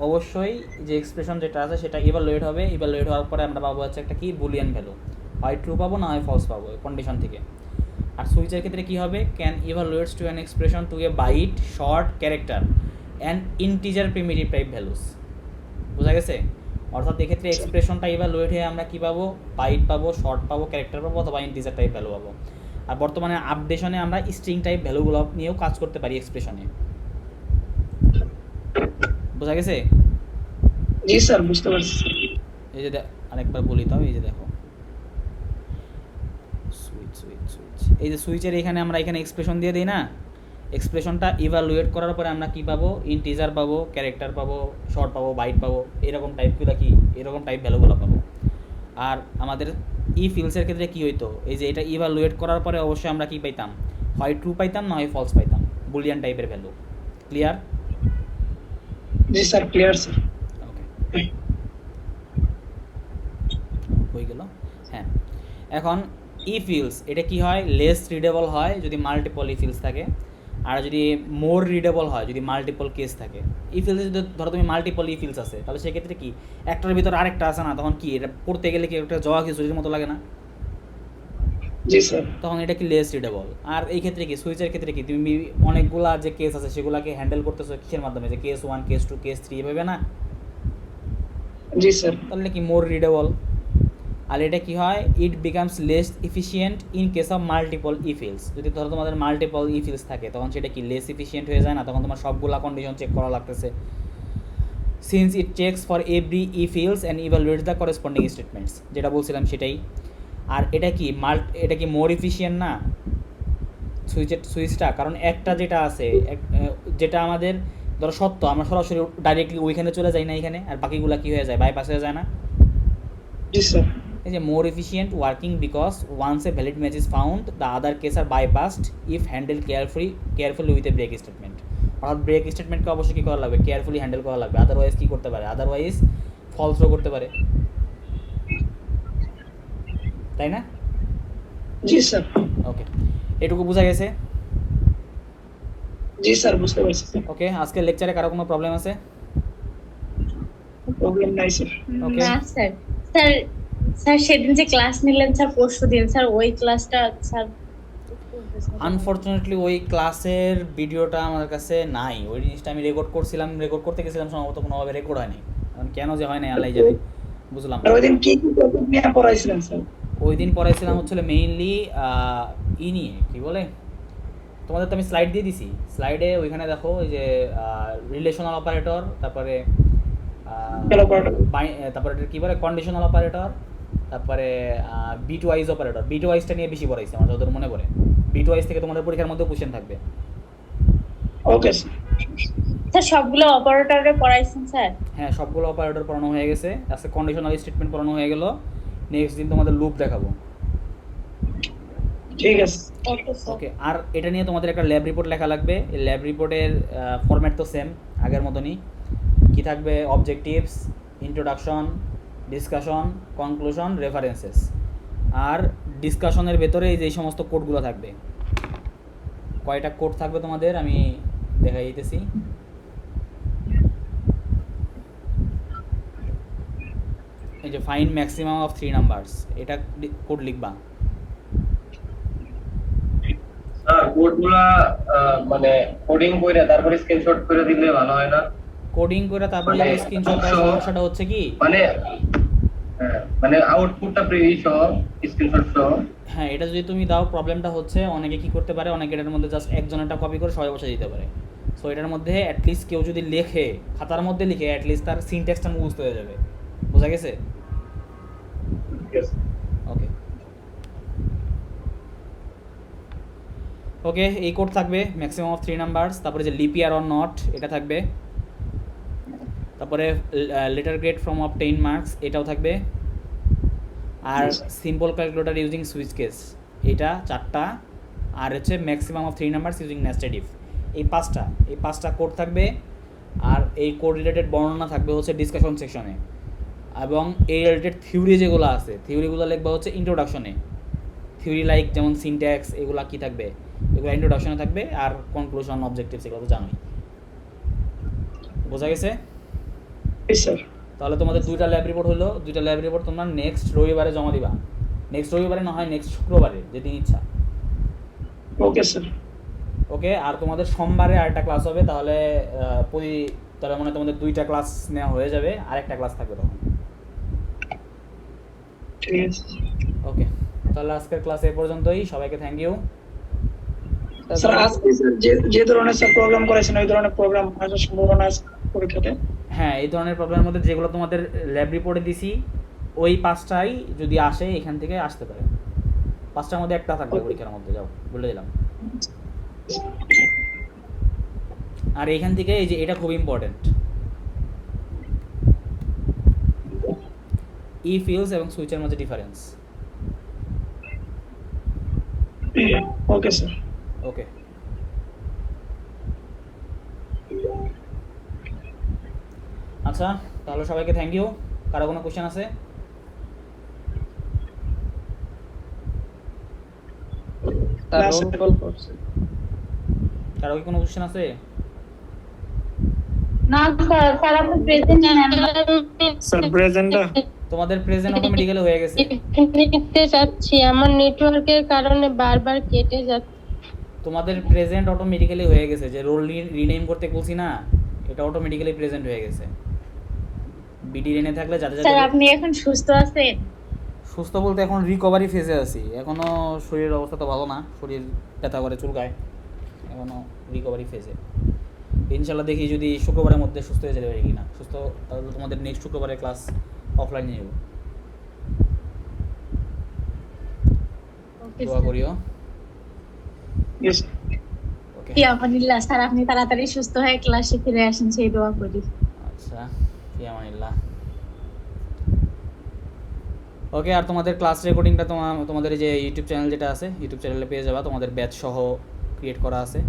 অবশ্যই যে এক্সপ্রেশন যেটা আছে সেটা ইভালুয়েট হবে, ইভালুয়েট হওয়ার পরে আমরা পাবো হচ্ছে একটা কি বুলিয়ান ভ্যালু, হয় ট্রু পাবো না হয় ফলস পাবো কন্ডিশন থেকে। আর সুইচের ক্ষেত্রে কী হবে, can evaluates to an expression to a byte, short, character and integer primitive type values. বোঝা গেছে? অর্থাৎ এক্ষেত্রে এক্সপ্রেশনটা ইভালুয়েট হয়ে আমরা কী পাবো, বাইট পাবো, শর্ট পাবো, ক্যারেক্টার পাবো, অথবা ইন্টিজার টাইপ ভ্যালু পাবো। আর বর্তমানে আপডেশনে আমরা স্ট্রিং টাইপ ভ্যালুগুলো নিয়েও কাজ করতে পারি এক্সপ্রেশনে। বোঝা গেছে? জি স্যার, বুঝতে পারছি। এই যে আরেকবার বলি, তাও এই যে দেখো সুইচ সুইচ সুইচ, এই যে সুইচের এখানে আমরা এখানে এক্সপ্রেশন দিয়ে দিই না, এক্সপ্রেশনটা ইভালুয়েট করার পরে আমরা কী পাবো, ইন্টিজার পাবো, ক্যারেক্টার পাবো, শর্ট পাবো, বাইট পাবো, এরকম টাইপগুলো কি, এরকম টাইপ ভ্যালুগুলো পাবো। আর আমাদের ইফ ইলসের ক্ষেত্রে কী হইতো, এই যে এটা ইভালুয়েট করার পরে অবশ্যই আমরা কী পাইতাম, হয় ট্রু পাইতাম না হয় ফলস পাইতাম, বুলিয়ান টাইপের ভ্যালু। ক্লিয়ার? জি স্যার, ক্লিয়ার স্যার। ওকে, হয়ে গেল। হ্যাঁ, এখন ইফ ইলস এটা কি হয়, লেস রিডেবল হয় যদি মাল্টিপল ইফ ইলস থাকে, আর যদি মোর রিডেবল হয় যদি মাল্টিপল কেস থাকে। ইফ ইলস যদি ধরো তুমি মাল্টিপল ইফ ইলস আছে, তাহলে সেক্ষেত্রে কি একটার ভিতর আরেকটা আছে না, তখন কি এটা পড়তে গেলে কি একটা জওয়া খিচুড়ির মতো লাগে না? জি স্যার। তখন এটা কি লেস রিডেবল। আর এই ক্ষেত্রে কি, সুইচের ক্ষেত্রে কি, তুমি অনেকগুলা যে কেস আছে সেগুলোকে হ্যান্ডেল করতেছো কিসের মাধ্যমে, যে কেস 1, কেস 2, কেস 3 এভাবে না? জি স্যার। তাহলে কি মোর রিডেবল। আর এটা কি হয়, it becomes less efficient in case of multiple if else. যদি ধরো তোমাদের মাল্টিপল ইফ ইলস থাকে তখন সেটা কি লেস ইফিসিয়েন্ট হয়ে যায় না, তখন তোমার সবগুলা কন্ডিশন চেক করা লাগতেছে, since it checks for every if else and evaluates the corresponding statements, যেটা বলছিলাম সেটাই। আর এটা কি এটা কি মোর ইফিসিয়েন্ট না সুইচটা, কারণ একটা যেটা আছে যেটা আমাদের ধরো সত্য, আমরা সরাসরি ডাইরেক্টলি ওইখানে চলে যাই না এখানে, আর বাকিগুলা কি হয়ে যায়, বাইপাস হয়ে যায় না? জি স্যার। এই যে more efficient working because once a valid match is found the other case are bypassed if handle carefully with a break statement. অর্থাৎ ব্রেক স্টেটমেন্টকে অবশ্যই কী করা লাগবে, কেয়ারফুলি হ্যান্ডেল করা লাগবে, আদারওয়াইজ কী করতে পারে, আদারওয়াইজ ফলস থ্রো করতে পারে, তাই না? জি স্যার। ওকে, এটুকু বোঝা গেছে? জি স্যার, বুঝতে পারছি স্যার। ওকে, আজকের লেকচারে কারো কোনো প্রবলেম আছে? প্রবলেম নাই স্যার। Okay. না স্যার। স্যার স্যার সেদিন যে ক্লাস নিলেন স্যার পরশুদিন, স্যার ওই ক্লাসটা স্যার আনফরচুনেটলি ওই ক্লাসের ভিডিওটা আমার কাছে নাই। ওই জিনিসটা আমি রেকর্ড করছিলাম, রেকর্ড করতে গেছিলাম, সম্ভবত কোনোভাবে রেকর্ড হয়নি। এখন কেন যে হয় না আল্লাহই জানে, বুঝলাম আর না। ওই দিন কি কি টপিক নিয়ে পড়াইছিলেন স্যার? ওই দিন পড়াইছিলাম হচ্ছে মেইনলি নিয়ে কী বলে, তোমাদের তো আমি স্লাইড দিয়ে দিছি, স্লাইডে ওইখানে দেখো ওই যে রিলেশনাল অপারেটর, তারপরে তারপরে কী বলে কন্ডিশনাল অপারেটর, তারপরে বিট ওয়াইজ অপারেটর। বিট ওয়াইজটা নিয়ে বেশি পড়াইছে আমার যতদূর মনে পড়ে। বিট ওয়াইজ থেকে তোমাদের পরীক্ষার মধ্যে কোশ্চেন থাকবে। Okay sir. স্যার সবগুলো অপারেটরে পড়াইছেন স্যার? হ্যাঁ, সবগুলো অপারেটর পড়ানো হয়ে গেছে, আজকে কন্ডিশনাল স্টেটমেন্ট পড়ানো হয়ে গেল, নেক্সট দিন তোমাদের লুপ দেখাবো। ঠিক আছে। Okay sir. ওকে, আর এটা নিয়ে তোমাদের একটা ল্যাব রিপোর্ট লেখা লাগবে। এই ল্যাব রিপোর্টের ফরম্যাট তো সেম আগের মতনই। কী থাকবে? Objectives, introduction, discussion, conclusion, references. আর ডিসকাশনের ভেতরে এই যে সমস্ত কোডগুলো থাকবে। কয়টা কোড থাকবে তোমাদের আমি দেখাই দিতেছি। এই যে ফাইন্ড ম্যাক্সিমাম অফ 3 নাম্বারস, এটা কোড লিখবা। স্যার কোডগুলা মানে কোডিং কইরা তারপরে স্ক্রিনশট করে দিলে ভালো হয় না? কোডিং করে তারপরে মানে স্ক্রিনশট দেওয়ার সমস্যাটা হচ্ছে কি, মানে হ্যাঁ, মানে আউটপুটটা প্রি সহ স্ক্রিনশট সহ। হ্যাঁ, এটা যদি তুমি দাও, প্রবলেমটা হচ্ছে অনেকে কি করতে পারে, অনেকে এটার মধ্যে জাস্ট একজনেরটা কপি করে সবাই বসে দিতে পারে। সো এটার মধ্যে অ্যাটলিস্ট কেউ যদি লেখে, খাতার মধ্যে লিখে, অ্যাটলিস্ট তার সিনট্যাক্সটা মুখস্থ হয়ে যাবে। বোঝা গেছে? ওকে ওকে, এই কোড থাকবে ম্যাক্সিমাম অফ 3 নাম্বারস। তারপরে যে লিপ ইয়ার অর নট এটা থাকবে। তারপরে letter grade from of 10 marks এটাও থাকবে। আর simple calculator using switch case এটা 4টা। আর হচ্ছে maximum of 3 numbers using nested if, এই 5টা কোড থাকবে। আর এই কোড রিলেটেড বর্ণনা থাকবে হচ্ছে ডিসকাশন সেকশনে। এবং এই রিলেটেড থিওরি যেগুলো আছে, থিওরিগুলো লিখবা হচ্ছে ইন্ট্রোডাকশনে। থিওরি লাইক যেমন সিনট্যাক্স, এগুলা কি থাকবে, এগুলো ইন্ট্রোডাকশনে থাকবে। আর কনক্লুশন, অবজেক্টিভস এগুলো তো জানোই। বোঝা গেছে? স্যার। তাহলে তোমাদের 2টা ল্যাব রিপোর্ট হলো। 2টা ল্যাব রিপোর্ট তোমরা নেক্সট রবিবারে জমা দিবা। নেক্সট রবিবারে না হয় নেক্সট শুক্রবারে, যেদিন ইচ্ছা। Okay sir. ওকে, আর তোমাদের সোমবারে আরেকটা ক্লাস হবে। তাহলে তাহলে মানে তোমাদের 2টা ক্লাস নেওয়া হয়ে যাবে, আরেকটা ক্লাস থাকবে তখন। ঠিক আছে ওকে, তাহলে আজকের ক্লাস এই পর্যন্তই। সবাইকে থ্যাংক ইউ। স্যার। আজকে স্যার যে ধরনের স্যার প্রোগ্রাম করেছেন ওই ধরনের প্রোগ্রাম আসার সম্ভাবনা আছে পরীক্ষাতে? হ্যাঁ, এই ধরনের প্রবলেমের মধ্যে যেগুলো তোমাদের ল্যাব রিপোর্টে দিছি, ওই 5টাই যদি আসে এখান থেকে আসতে পারে। 5টার মধ্যে একটা থাকবে পরীক্ষার মধ্যে, যাও বলে দিলাম। আর এখান থেকে এই যে এটা খুব ইম্পর্টেন্ট, ইফ ইউজ এবং সুইচের মাঝে ডিফারেন্স। Okay sir. ওকে, আচ্ছা, তাহলে সবাইকে থ্যাংক ইউ। কারো কোনো কোশ্চেন আছে? কারো কি কোনো কোশ্চেন আছে? না স্যার, স্যার আপনি প্রেজেন্ট স্যার প্রেজেন্টটা তোমাদের প্রেজেন্ট অটোমেটিক্যালি হয়ে গেছে। নিতে যাচ্ছি, আমার নেটওয়ার্কের কারণে বারবার কেটে যাচ্ছে। তোমাদের প্রেজেন্ট অটোমেটিক্যালি হয়ে গেছে, যে রোল রিনেম করতে বলছি না, এটা অটোমেটিক্যালি প্রেজেন্ট হয়ে গেছে। বিডি রেনে থাকলে যাতে স্যার যাতে আপনি এখন সুস্থ আছেন? সুস্থ বলতে এখন রিকভারি ফেজে আছি, এখনও শরীরের অবস্থা তো ভালো না, শরীর ব্যথা করে, চুলকায়, এখনও রিকভারি ফেজে। ইনশাল্লাহ দেখি যদি শুক্রবারের মধ্যে সুস্থ হয়ে যেতে পারি কিনা। সুস্থ তাহলে তোমাদের নেক্সট শুক্রবারে ক্লাস অফলাইন নিয়ে যাবো। দোয়া করিও। ইয়েস। ওকে, কি আমানিল্লাহ স্যার, আপনি তাড়াতাড়ি সুস্থ হয়ে ক্লাসে ফিরে আসেন সেই দোয়া করি। আচ্ছা, ফি আমানিল্লাহ। ওকে, আর তোমাদের ক্লাস রেকর্ডিংটা তোমাদের এই যে ইউটিউব চ্যানেল যেটা আছে, ইউটিউব চ্যানেলে পেয়ে যাবা। তোমাদের ব্যাচ সহ ক্রিয়েট করা আছে।